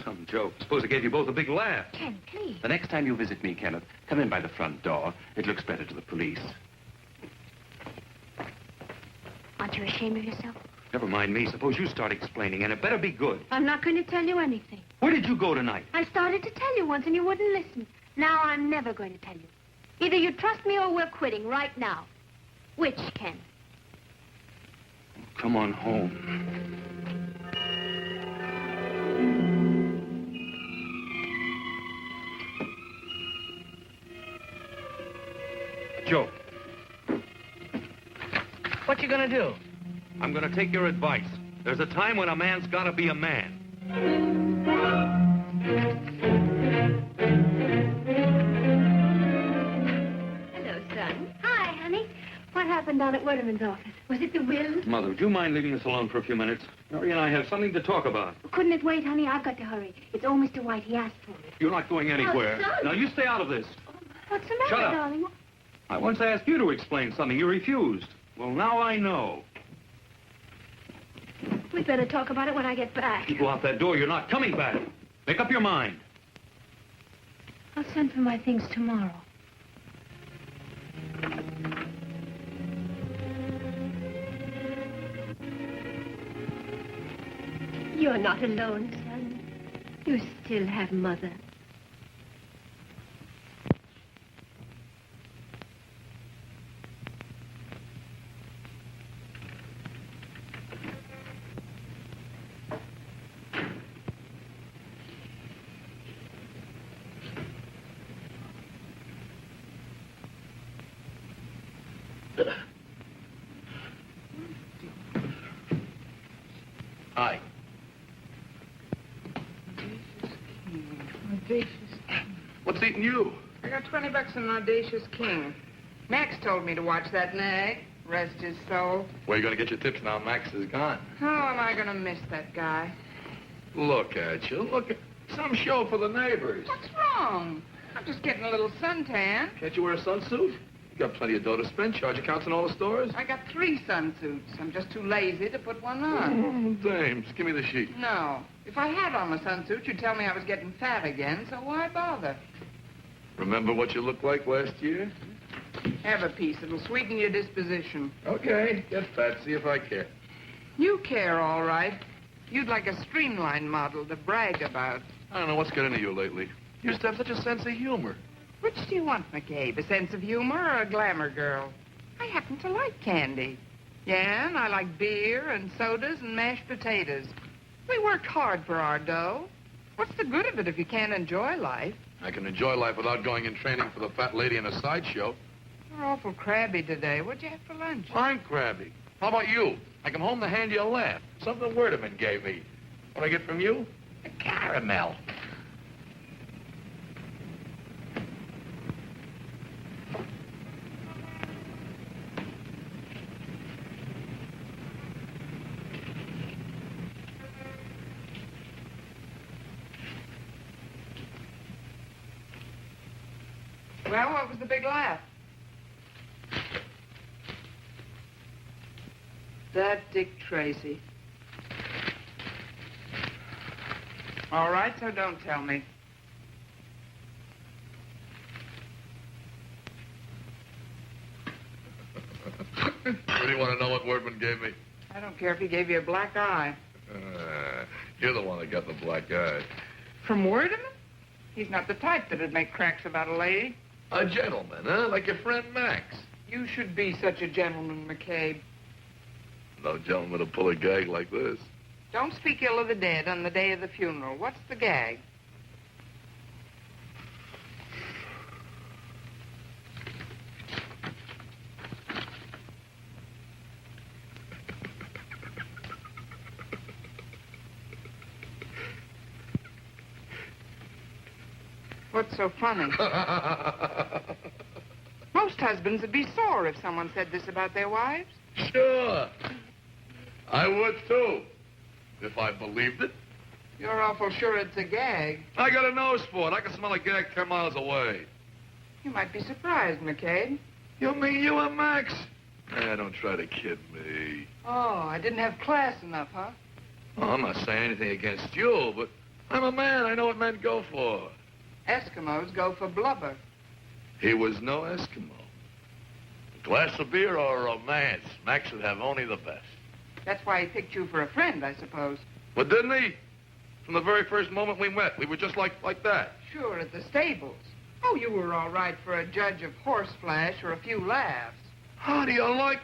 Some joke. Suppose I gave you both a big laugh. Ken, please. The next time you visit me, Kenneth, come in by the front door. It looks better to the police. Aren't you ashamed of yourself? Never mind me. Suppose you start explaining, and it better be good. I'm not going to tell you anything. Where did you go tonight? I started to tell you once and you wouldn't listen. Now I'm never going to tell you. Either you trust me or we're quitting right now. Which, Ken? Come on home. Joe, What you gonna do? I'm going to take your advice. There's a time when a man's got to be a man. Hello, son. Hi, honey. What happened down at Werderman's office? Was it the will? Mother, would you mind leaving us alone for a few minutes? Mary and I have something to talk about. Couldn't it wait, honey? I've got to hurry. It's old Mr. White. He asked for it. You're not going anywhere. son. Now, you stay out of this. What's the matter, Shut up. darling? I once asked you to explain something. You refused. Well, now I know. We'd better talk about it when I get back. You go out that door, you're not coming back. Make up your mind. I'll send for my things tomorrow. You're not alone, son. You still have Mother. Hi. Audacious. What's eating you? I got $20 in Audacious King. Max told me to watch that nag. Rest his soul. Where you gonna get your tips now Max is gone? How am I gonna miss that guy? Look at you. Look at some show for the neighbors. What's wrong? I'm just getting a little suntan. Can't you wear a sunsuit? You got plenty of dough to spend. Charge accounts in all the stores. I got 3 sunsuits. I'm just too lazy to put one on. Oh, dames. Give me the sheet. No. If I had on a sunsuit, you'd tell me I was getting fat again, so why bother? Remember what you looked like last year? Have a piece. It'll sweeten your disposition. Okay. Get fat. See if I care. You care, all right. You'd like a streamlined model to brag about. I don't know what's got into you lately. You used to have such a sense of humor. Which do you want, McCabe? A sense of humor or a glamour girl? I happen to like candy. Yeah, and I like beer and sodas and mashed potatoes. We worked hard for our dough. What's the good of it if you can't enjoy life? I can enjoy life without going in training for the fat lady in a sideshow. You're awful crabby today. What'd you have for lunch? I'm crabby. How about you? I come home to hand you a laugh. Something Werderman gave me. What I get from you? A caramel. Well, what was the big laugh? That Dick Tracy. All right, so don't tell me. Really want to know what Werderman gave me? I don't care if he gave you a black eye. You're the one that got the black eye. From Werderman? He's not the type that'd make cracks about a lady. A gentleman, huh? Like your friend Max. You should be such a gentleman, McCabe. No gentleman to pull a gag like this. Don't speak ill of the dead on the day of the funeral. What's the gag? What's so funny? Most husbands would be sore if someone said this about their wives. Sure. I would, too. If I believed it. You're awful sure it's a gag. I got a nose for it. I can smell a gag 10 miles away. You might be surprised, McCabe. You mean you and Max? Don't try to kid me. Oh, I didn't have class enough, huh? Well, I'm not saying anything against you, but I'm a man. I know what men go for. Eskimos go for blubber. He was no Eskimo. A glass of beer or a romance, Max would have only the best. That's why he picked you for a friend, I suppose. But didn't he? From the very first moment we met, we were just like that. Sure, at the stables. Oh, you were all right for a judge of horseflash or a few laughs. How do you like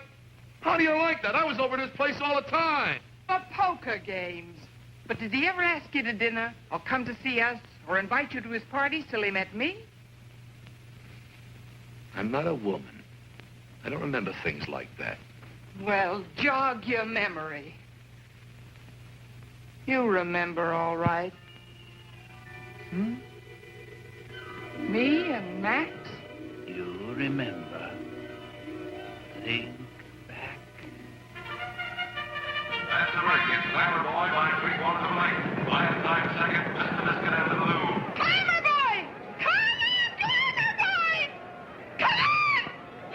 that? I was over at his place all the time. For poker games. But did he ever ask you to dinner or come to see us or invite you to his parties till he met me? I'm not a woman. I don't remember things like that. Well, jog your memory. You remember all right. Hmm? Me and Max? You remember. Think back. That's the break. It's Glamour Boy by 3/4 of a length. By a time second, Mr. Biscuit and the Blue. Glamour Boy! Come on, Glamour Boy! Come on!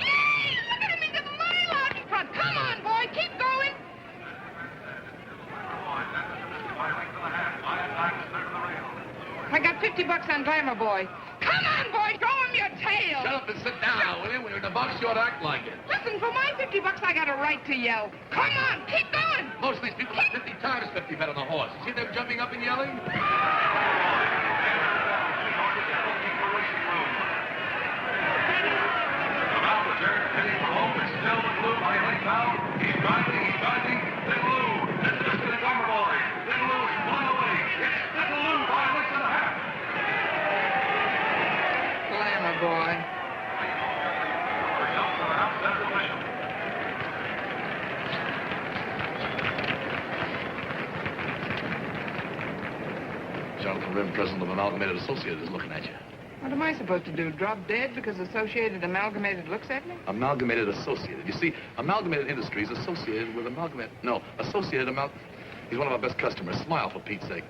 Yay! Look at him, he's a mile out in front. Come on, boy, keep going. I got $50 on Glamour Boy. Come on, boy, throw him your tail. Shut up and sit down, will you? When you're in the box, you ought to act like it. Listen, for my $50, I got a right to yell. Come on, keep going. Most of these people have 50 times 50 bet on the horse. You see them jumping up and yelling? Glamour Boy. Jonathan Rim, president of Amalgamated Associated, is looking at you. What am I supposed to do, drop dead because Associated Amalgamated looks at me? Amalgamated Associated. You see, Amalgamated Industries associated with Associated He's one of our best customers. Smile, for Pete's sake.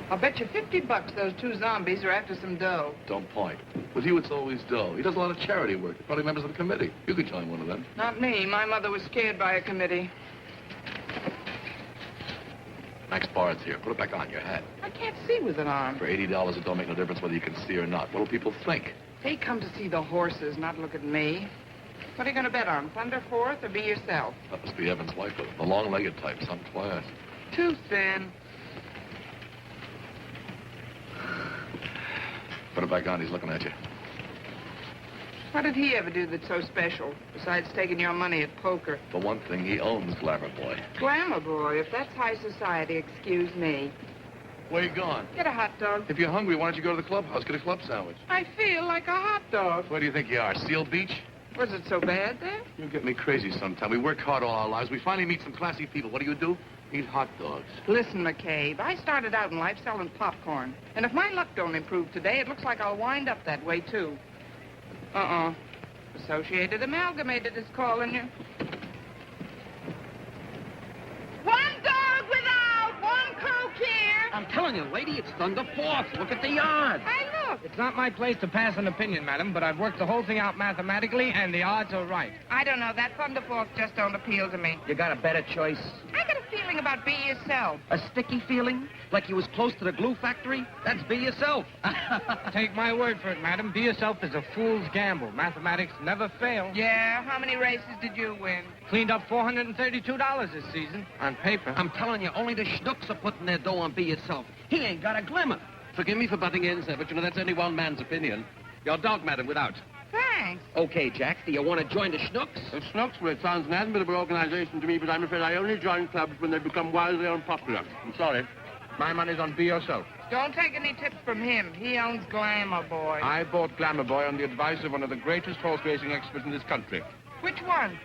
I'll bet you $50 those two zombies are after some dough. Don't point. With you, it's always dough. He does a lot of charity work. Probably members of the committee. You could join one of them. Not me. My mother was scared by a committee. Max Bard's here. Put it back on, your hat. I can't see with an arm. For $80, it don't make no difference whether you can see or not. What do people think? They come to see the horses, not look at me. What are you going to bet on, Thunder Fourth or be yourself? That must be Evan's wife, the long-legged type, some class. Too thin. Put it back on, he's looking at you. What did he ever do that's so special, besides taking your money at poker? For one thing, he owns Glamour Boy. Glamour Boy, if that's high society, excuse me. Where you going? Get a hot dog. If you're hungry, why don't you go to the clubhouse, get a club sandwich? I feel like a hot dog. Where do you think you are, Seal Beach? Was it so bad there? You get me crazy sometime. We work hard all our lives. We finally meet some classy people. What do? Eat hot dogs. Listen, McCabe, I started out in life selling popcorn. And if my luck don't improve today, it looks like I'll wind up that way, too. Associated Amalgamated is calling you. One dog without, one coke here. I'm telling you, lady, it's Thunder Fourth. Look at the odds. I look. It's not my place to pass an opinion, madam, but I've worked the whole thing out mathematically, and the odds are right. I don't know. That Thunder Fourth just don't appeal to me. You got a better choice? I got a feeling about be yourself. A sticky feeling? Like you was close to the glue factory? That's be yourself. Take my word for it, madam. Be yourself is a fool's gamble. Mathematics never fail. Yeah? How many races did you win? Cleaned up $432 this season on paper. I'm telling you, only the schnooks are putting their dough on be yourself. He ain't got a glimmer. Forgive me for butting in, sir, but that's only one man's opinion. Your dog, madam, without. Thanks. Okay, Jack, do you want to join the schnooks? The Snooks, well, it sounds an admirable organization to me, but I'm afraid I only join clubs when they become wildly unpopular. I'm sorry. My money's on Be Yourself. Don't take any tips from him. He owns Glamour Boy. I bought Glamour Boy on the advice of one of the greatest horse racing experts in this country. Which one?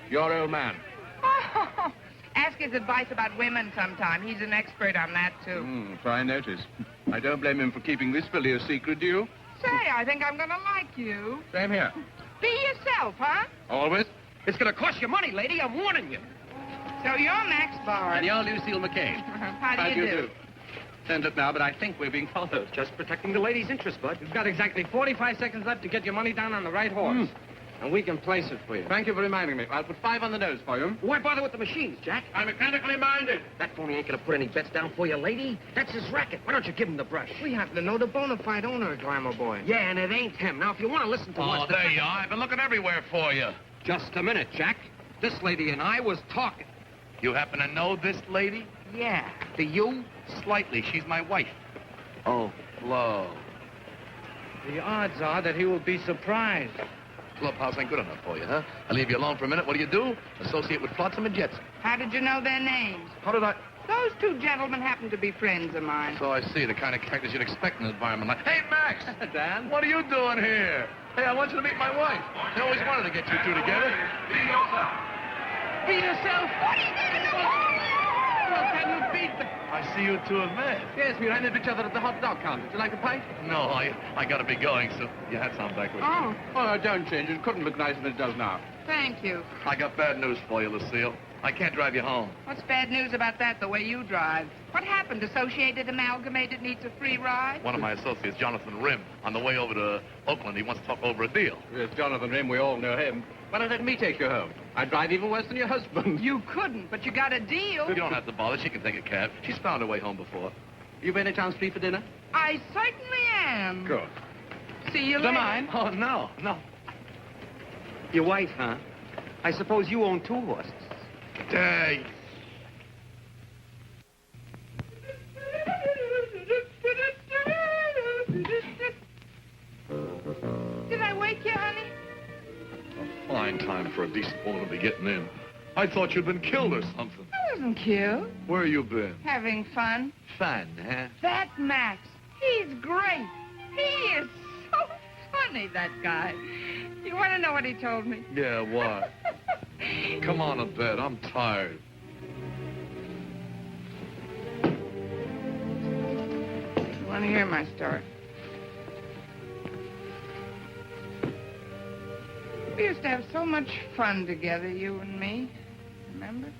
Your old man. Oh, Ask his advice about women sometime. He's an expert on that, too. Fine notice. I don't blame him for keeping this filly a secret, do you? Say, I think I'm going to like you. Same here. Be yourself, huh? Always. It's going to cost you money, lady. I'm warning you. So you're Max Bard. And you're Lucille McCain. How do you do? Send it now, but I think we're being followed. Just protecting the lady's interest, Bud. You've got exactly 45 seconds left to get your money down on the right horse. And we can place it for you. Thank you for reminding me. I'll put 5 on the nose for you. Why bother with the machines, Jack? I'm mechanically minded. That phony ain't gonna put any bets down for you, lady. That's his racket. Why don't you give him the brush? We happen to know the bona fide owner, Glamour Boy. Yeah, and it ain't him. Now, if you want to listen to Oh, what's... there you are. I've been looking everywhere for you. Just a minute, Jack. This lady and I was talking. You happen to know this lady? Yeah. Do you? Slightly. She's my wife. Oh. Flo. The odds are that he will be surprised. Clubhouse ain't good enough for you, huh? I leave you alone for a minute. What do? Associate with Flotsam and Jetsam. How did you know their names? How did I... Those two gentlemen happen to be friends of mine. So I see. The kind of characters you'd expect in an environment like... Hey, Max! Dan? What are you doing here? Hey, I want you to meet my wife. I always wanted to get you two together. Be yourself. Be yourself. What are you doing? Well, can you beat the... I see you two have met. Yes, we ran into each other at the hot dog counter. Would you like a pint? No, I gotta be going, so your hat's on backwards. Oh. Oh, don't change. It couldn't look nicer than it does now. Thank you. I got bad news for you, Lucille. I can't drive you home. What's bad news about that, the way you drive? What happened? Associated Amalgamated needs a free ride? One of my associates, Jonathan Rim, on the way over to Oakland, he wants to talk over a deal. Yes, Jonathan Rim, we all know him. Why not let me take you home? I'd drive even worse than your husband. You couldn't, but you got a deal. You don't have to bother. She can take a cab. She's found her way home before. You by any chance free for dinner? I certainly am. Good. See you The later. mine? Oh, no. Your wife, huh? I suppose you own 2 horses. Dang. Did I wake you, honey? A fine time for a decent woman to be getting in. I thought you'd been killed or something. I wasn't killed. Where you been? Having fun. Fun, huh? That's Max. He's great. He is so funny, that guy. You want to know what he told me? Yeah, what? Come on to bed. I'm tired. You want to hear my story? We used to have so much fun together, you and me. Remember?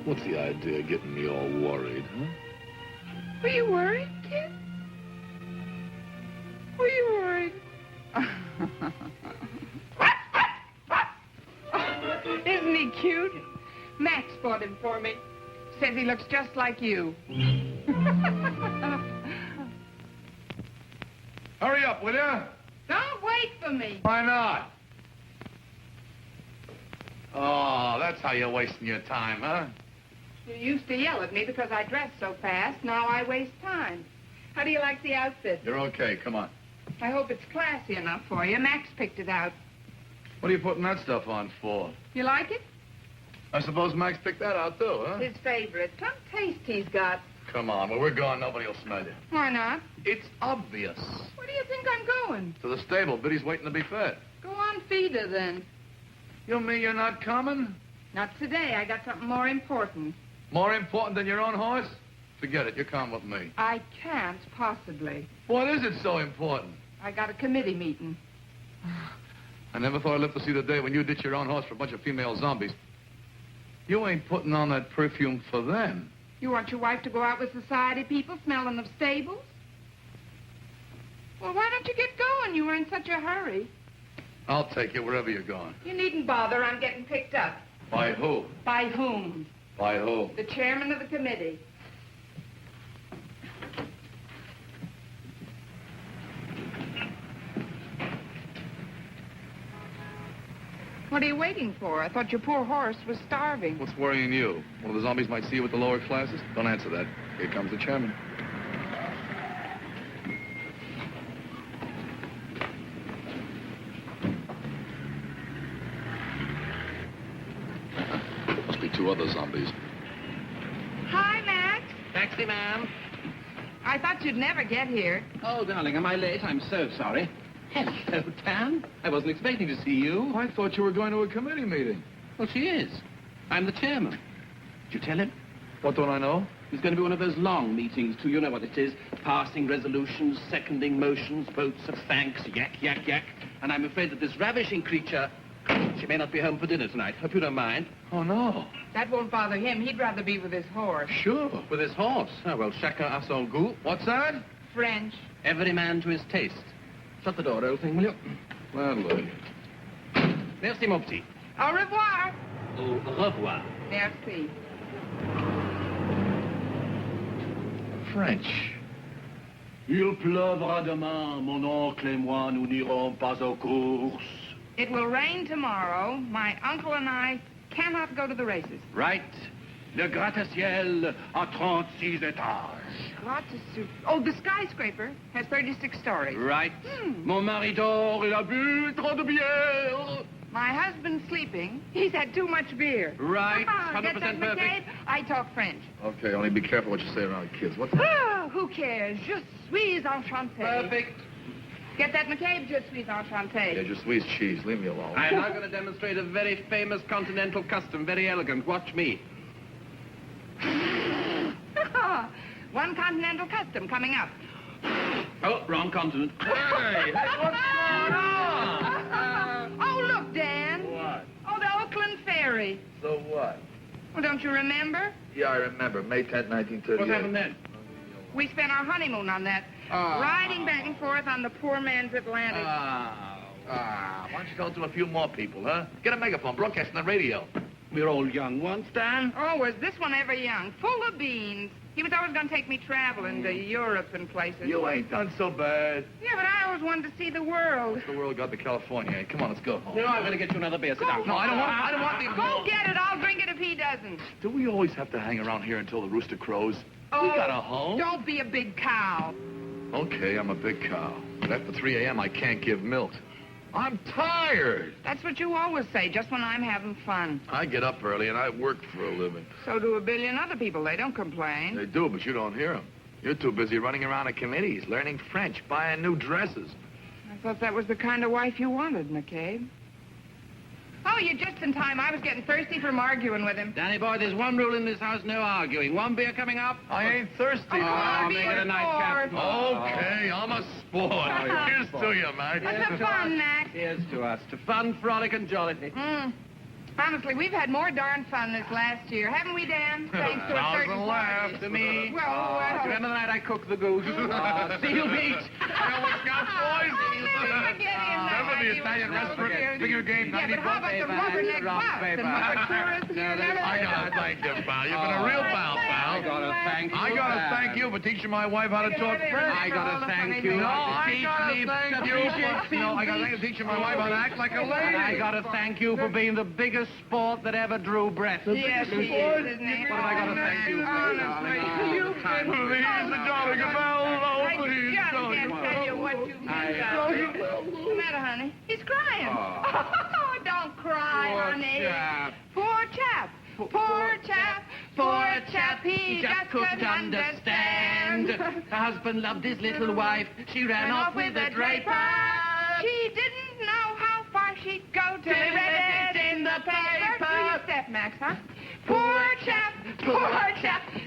What's the idea of getting me all worried, huh? Were you worried, kid? Were you worried? Isn't he cute? Max bought him for me. Says he looks just like you. Hurry up, will ya? Don't wait for me. Why not? Oh, that's how you're wasting your time, huh? You used to yell at me because I dressed so fast. Now I waste time. How do you like the outfit? You're okay. Come on. I hope it's classy enough for you. Max picked it out. What are you putting that stuff on for? You like it? I suppose Max picked that out, too, huh? His favorite. Some taste he's got. Come on. When we're gone, nobody will smell you. Why not? It's obvious. Where do you think I'm going? To the stable. Biddy's waiting to be fed. Go on, feed her, then. You mean you're not coming? Not today. I got something more important. More important than your own horse? Forget it. You're coming with me. I can't, possibly. What is it so important? I got a committee meeting. I never thought I'd live to see the day when you ditch your own horse for a bunch of female zombies. You ain't putting on that perfume for them. You want your wife to go out with society people smelling of stables? Well, why don't you get going? You were in such a hurry. I'll take you wherever you're going. You needn't bother. I'm getting picked up. By who? By whom? By who? The chairman of the committee. What are you waiting for? I thought your poor horse was starving. What's worrying you? One of the zombies might see you with the lower classes? Don't answer that. Here comes the chairman. Must be 2 other zombies. Hi, Max. Taxi, ma'am. I thought you'd never get here. Oh, darling, am I late? I'm so sorry. Hello, Dan. I wasn't expecting to see you. I thought you were going to a committee meeting. Well, she is. I'm the chairman. Did you tell him? What don't I know? It's going to be one of those long meetings, too. You know what it is. Passing resolutions, seconding motions, votes of thanks, yak, yak, yak. And I'm afraid that this ravishing creature, she may not be home for dinner tonight. Hope you don't mind. Oh, no. That won't bother him. He'd rather be with his horse. Sure. With his horse. Oh, well, chacun a son goût. What's that? French. Every man to his taste. Shut the door, old thing, will you? Gladly. Merci, mon petit. Au revoir. Au revoir. Merci. French. Il pleuvra demain, mon oncle et moi, nous n'irons pas aux courses. It will rain tomorrow. My uncle and I cannot go to the races. Right. Le gratte-ciel à 36 étages. Oh, the skyscraper has 36 stories. Right. Mon mari dort, il a bu trop de bière. My husband's sleeping. He's had too much beer. Right. 100% Get that, perfect. McCabe? I talk French. Okay, only be careful what you say around kids. What's that? Oh, who cares? Je suis enchanté. Perfect. Get that, McCabe? Je suis enchanté. Yeah, just squeeze cheese. Leave me alone. I'm now going to demonstrate a very famous continental custom. Very elegant. Watch me. One continental custom coming up. Oh, wrong continent. Hey, what's going on? Oh, look, Dan. What? Oh, the Oakland Ferry. So what? Well, don't you remember? Yeah, I remember. May 10th, 1938. What happened then? We spent our honeymoon on that. Riding back and forth on the poor man's Atlantic. Why don't you tell it to a few more people, huh? Get a megaphone, broadcast on the radio. We're all young once, Dan. Oh, was this one ever young? Full of beans. He was always going to take me traveling to Europe and places. You ain't done so bad. Yeah, but I always wanted to see the world. The world got to California. Come on, let's go home. No, I'm going to get you another beer. Sit down. No, I don't want the... Go get it. I'll drink it if he doesn't. Do we always have to hang around here until the rooster crows? Oh, We got a home. Don't be a big cow. Okay, I'm a big cow. But after 3 a.m., I can't give milk. I'm tired. That's what you always say, just when I'm having fun. I get up early and I work for a living. So do a billion other people. They don't complain. They do, but you don't hear them. You're too busy running around at committees, learning French, buying new dresses. I thought that was the kind of wife you wanted, McCabe. Oh, you're just in time. I was getting thirsty from arguing with him. Danny boy, there's one rule in this house, no arguing. One beer coming up. I ain't thirsty. Oh, make it a nice cap. Okay, I'm a sport. Here's to you, man. What's the fun, Max? Here's to us. To fun, frolic, and jollity. Honestly, we've had more darn fun this last year, haven't we, Dan? Thanks to a certain laugh party. to me. Well, Do you remember the night I cooked the goose? Seal beach. Remember the Italian restaurant? Figure game, Yeah, but how about the rubberneck box and Marcurus? I gotta thank you, pal. You've been a real pal, pal. I gotta thank you. I gotta thank you for teaching my wife how to talk French. I gotta thank you. No, I gotta thank you. No, I gotta thank you for teaching my wife how to act like a lady. And I gotta thank you for being the biggest sport that ever drew breath. Yes, he is, isn't he? What have I got to thank you for, Honestly, darling? Please, darling, I please, just can't tell you what you've done. What's the matter, honey? He's crying. Oh, don't cry, honey. Poor chap. Poor chap. Poor chap. He just couldn't understand. The husband loved his little wife. She ran off with a draper. She didn't know how far she'd go till he read it in the paper. Do your step, Max, huh? Poor chap,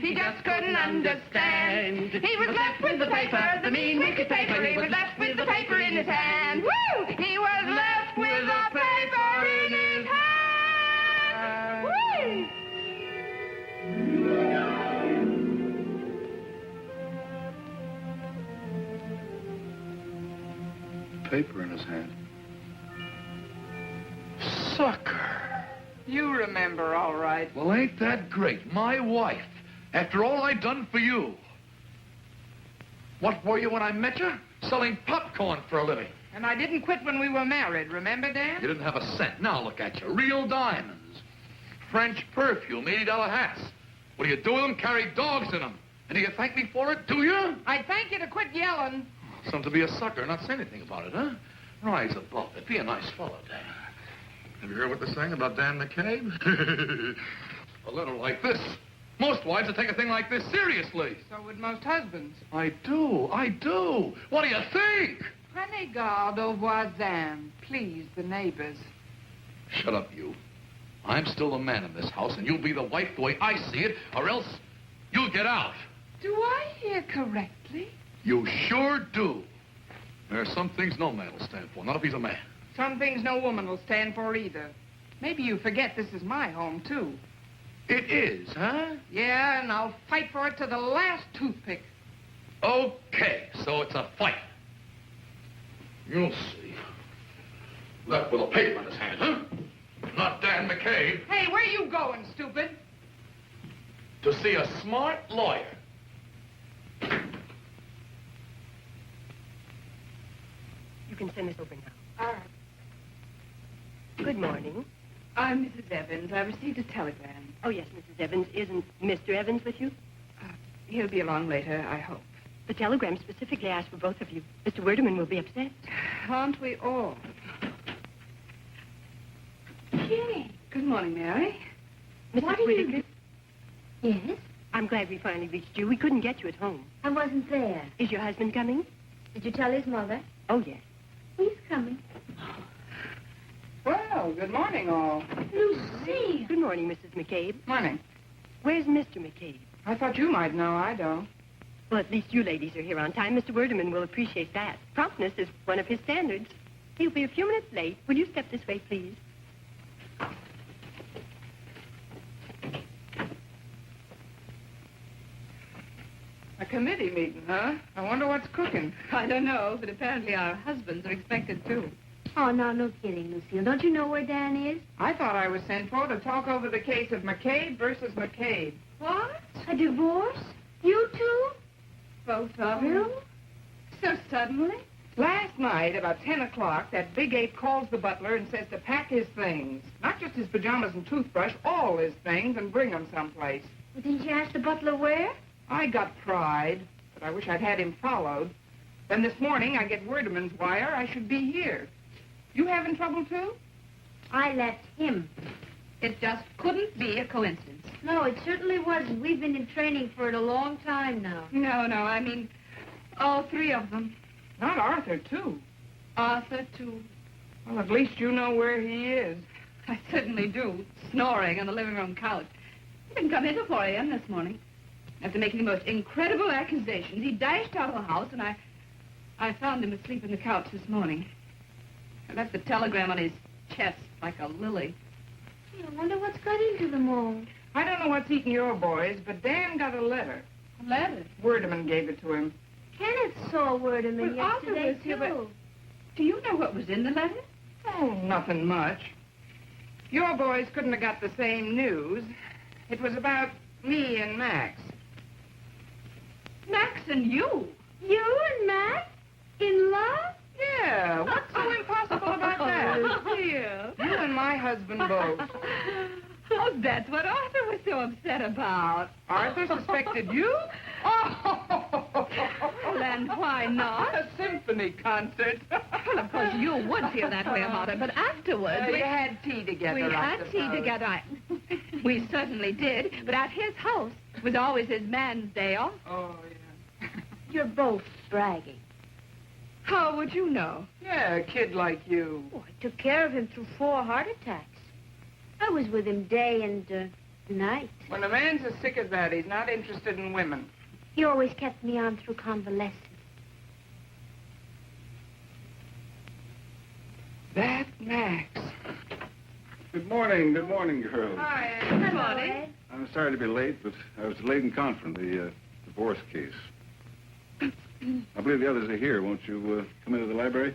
he just couldn't understand. He was left with the paper, the mean, wicked paper. He was left with the paper in his hand. Woo! He was left with the paper in his hand. Woo! Paper in his hand. Sucker. You remember, all right. Well, ain't that great? My wife. After all I done for you. What were you when I met you? Selling popcorn for a living. And I didn't quit when we were married, remember, Dan? You didn't have a cent. Now look at you. Real diamonds. French perfume, $80 hats. What do you do with them? Carry dogs in them. And do you thank me for it, do you? I'd thank you to quit yelling. Something to be a sucker, not say anything about it, huh? Rise above it. Be a nice fellow, Dan. Have you heard what they're saying about Dan McCabe? A letter like this. Most wives would take a thing like this seriously. So would most husbands. I do. What do you think? Prenez garde aux voisins. Please, the neighbors. Shut up, you. I'm still the man in this house, and you'll be the wife the way I see it, or else you'll get out. Do I hear correctly? You sure do. There are some things no man will stand for, not if he's a man. Some things no woman will stand for either. Maybe you forget this is my home, too. It is, huh? Yeah, and I'll fight for it to the last toothpick. Okay, so it's a fight. You'll see. Left with a paper in his hand, huh? Not Dan McCabe. Hey, where you going, stupid? To see a smart lawyer. You can send this over now. All right. Good morning. I'm Mrs. Evans. I received a telegram. Oh, yes, Mrs. Evans. Isn't Mr. Evans with you? He'll be along later, I hope. The telegram specifically asked for both of you. Mr. Werderman will be upset. Aren't we all? Gee. Good morning, Mary. Mrs. What are you Whittaker? Yes? I'm glad we finally reached you. We couldn't get you at home. I wasn't there. Is your husband coming? Did you tell his mother? Oh, yes. He's coming. Well, good morning, all. Lucille! Good morning, Mrs. McCabe. Morning. Where's Mr. McCabe? I thought you might know. I don't. Well, at least you ladies are here on time. Mr. Werderman will appreciate that. Promptness is one of his standards. He'll be a few minutes late. Will you step this way, please? A committee meeting, huh? I wonder what's cooking. I don't know, but apparently our husbands are expected too. Oh, no kidding, Lucille. Don't you know where Dan is? I thought I was sent for to talk over the case of McCabe versus McCabe. What? A divorce? You two? Both of you? So suddenly? Last night, about 10 o'clock, that big ape calls the butler and says to pack his things. Not just his pajamas and toothbrush, all his things, and bring them someplace. Well, didn't you ask the butler where? I got pride, but I wish I'd had him followed. Then this morning, I get Werderman's wire I should be here. You having trouble, too? I left him. It just couldn't be a coincidence. No, it certainly wasn't. We've been in training for it a long time now. No, I mean, all three of them. Not Arthur, too. Arthur, too. Well, at least you know where he is. I certainly do, snoring on the living room couch. He didn't come in till 4 a.m. this morning. After making the most incredible accusations, he dashed out of the house, and I found him asleep on the couch this morning. I left the telegram on his chest like a lily. Gee, I wonder what's got into them all. I don't know what's eating your boys, but Dan got a letter. A letter? Werderman gave it to him. Kenneth saw Werderman Well, Arthur yesterday, was here, too. Do you know what was in the letter? Oh, nothing much. Your boys couldn't have got the same news. It was about me and Max. Max and you? You and Max? In love? Yeah, what's so impossible about that? Dear. You and my husband both. Oh, that's what Arthur was so upset about. Arthur suspected you? Well, and why not? A symphony concert. Well, of course, you would feel that way about it, but afterwards... You had tea together, We I had tea suppose. together. We certainly did, but at his house it was always his man's day off. Oh, yeah. You're both bragging. How would you know? Yeah, a kid like you. Oh, I took care of him through 4 heart attacks. I was with him day and night. When a man's as sick as that, he's not interested in women. He always kept me on through convalescence. That Max. Good morning, girls. Hi. Good morning. I'm sorry to be late, but I was delayed in conference, the divorce case. I believe the others are here. Won't you come into the library?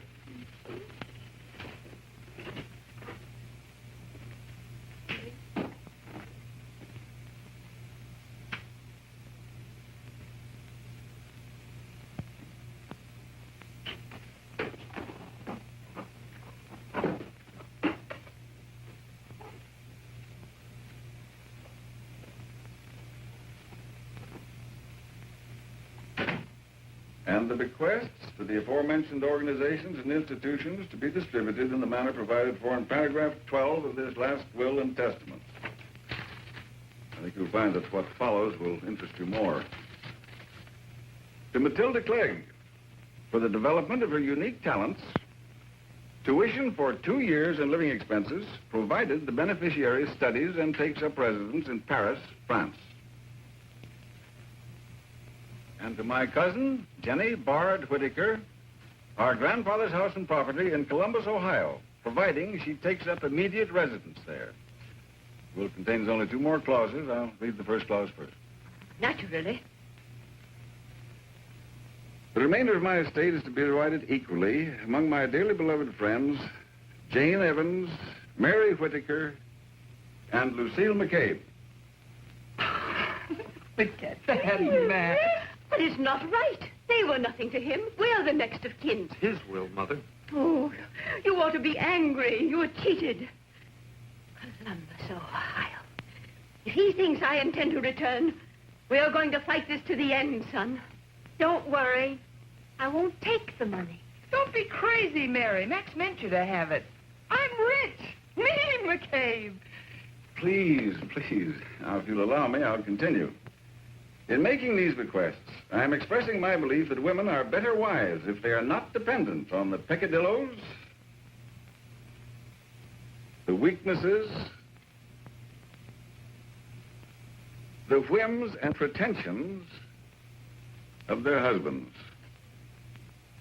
And the bequests to the aforementioned organizations and institutions to be distributed in the manner provided for in paragraph 12 of this last will and testament. I think you'll find that what follows will interest you more. To Matilda Clegg, for the development of her unique talents, tuition for 2 years and living expenses, provided the beneficiary studies and takes up residence in Paris, France. And to my cousin, Jenny Bard Whitaker, our grandfather's house and property in Columbus, Ohio, providing she takes up immediate residence there. The will contains only 2 more clauses. I'll read the first clause first. Naturally. The remainder of my estate is to be divided equally among my dearly beloved friends, Jane Evans, Mary Whitaker, and Lucille McCabe. Look at that man. But it's not right. They were nothing to him. We're the next of kin. It's his will, Mother. Oh, you ought to be angry. You were cheated. Columbus, Ohio. If he thinks I intend to return, we are going to fight this to the end, son. Don't worry. I won't take the money. Don't be crazy, Mary. Max meant you to have it. I'm rich. Me, McCabe. Please. Now, if you'll allow me, I'll continue. In making these bequests, I am expressing my belief that women are better wives if they are not dependent on the peccadillos, the weaknesses, the whims and pretensions of their husbands.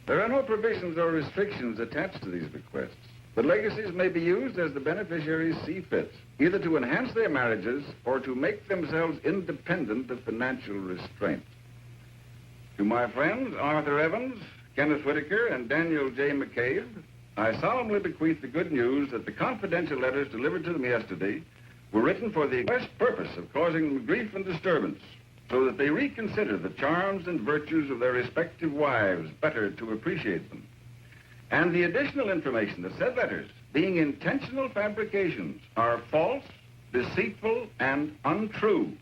There are no provisions or restrictions attached to these bequests, but legacies may be used as the beneficiaries see fit, either to enhance their marriages or to make themselves independent of financial restraint. To my friends, Arthur Evans, Kenneth Whitaker, and Daniel J. McCabe, I solemnly bequeath the good news that the confidential letters delivered to them yesterday were written for the express purpose of causing them grief and disturbance, so that they reconsider the charms and virtues of their respective wives better to appreciate them. And the additional information that said letters, being intentional fabrications, are false, deceitful, and untrue.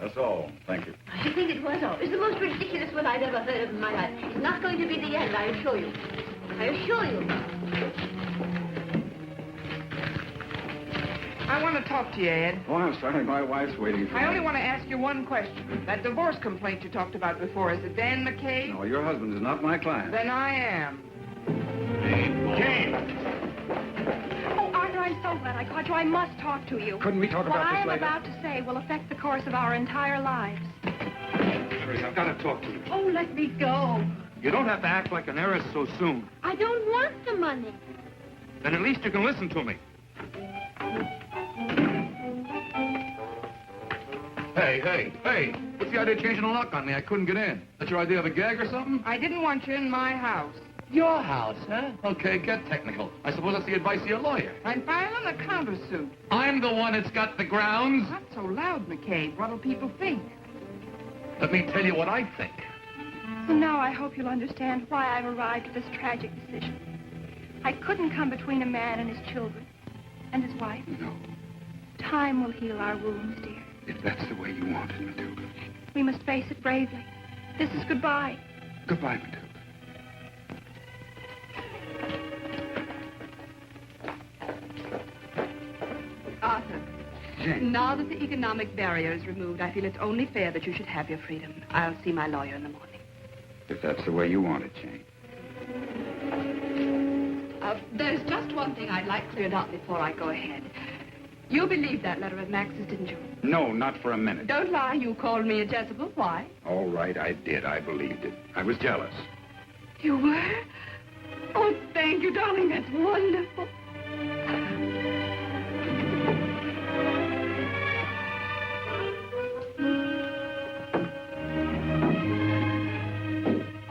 That's all. Thank you. I should think it was all. It's the most ridiculous will I've ever heard of in my life. It's not going to be the end, I assure you. I assure you. I want to talk to you, Ed. Oh, I'm sorry. My wife's waiting for me. I only want to ask you one question. That divorce complaint you talked about before, is it Dan McCabe? No, your husband is not my client. Then I am. Jane! Oh, Arthur, I'm so glad I caught you. I must talk to you. Couldn't we talk about this later? What I am about to say will affect the course of our entire lives. Mary, I've got to talk to you. Oh, let me go. You don't have to act like an heiress so soon. I don't want the money. Then at least you can listen to me. Hey, what's the idea of changing the lock on me? I couldn't get in. That's your idea of a gag or something? I didn't want you in my house. Your house, huh? Okay, get technical. I suppose that's the advice of your lawyer. I'm filing a countersuit. I'm the one that's got the grounds. Not so loud, McCabe. What'll people think? Let me tell you what I think. So now I hope you'll understand why I've arrived at this tragic decision. I couldn't come between a man and his children and his wife. No. Time will heal our wounds, dear. If that's the way you want it, Matilda. We must face it bravely. This is goodbye. Goodbye, Matilda. Arthur, Jane. now that the economic barrier is removed, I feel it's only fair that you should have your freedom. I'll see my lawyer in the morning. If that's the way you want it, Jane. There's just one thing I'd like cleared up before I go ahead. You believed that letter of Max's, didn't you? No, not for a minute. Don't lie. You called me a Jezebel. Why? All right, I did. I believed it. I was jealous. You were? Oh, thank you, darling. That's wonderful.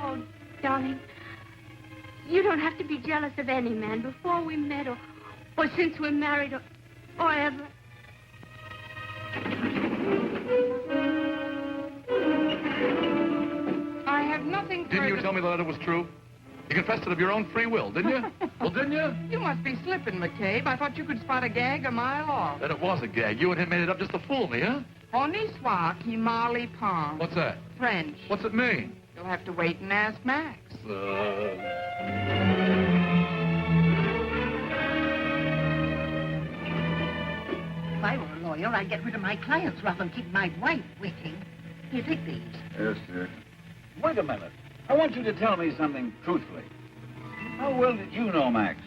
Oh, darling, you don't have to be jealous of any man before we met or since we're married or ever. I have nothing further... Didn't you tell me the letter was true? You confessed it of your own free will, didn't you? Well, didn't you? You must be slipping, McCabe. I thought you could spot a gag a mile off. Then it was a gag. You and him made it up just to fool me, huh? Honi soit qui Marley Pond. What's that? French. What's it mean? You'll have to wait and ask Max. If I were a lawyer, I'd get rid of my clients rather than keep my wife waiting. Here, take these. Yes, dear. Wait a minute. I want you to tell me something truthfully. How well did you know Max?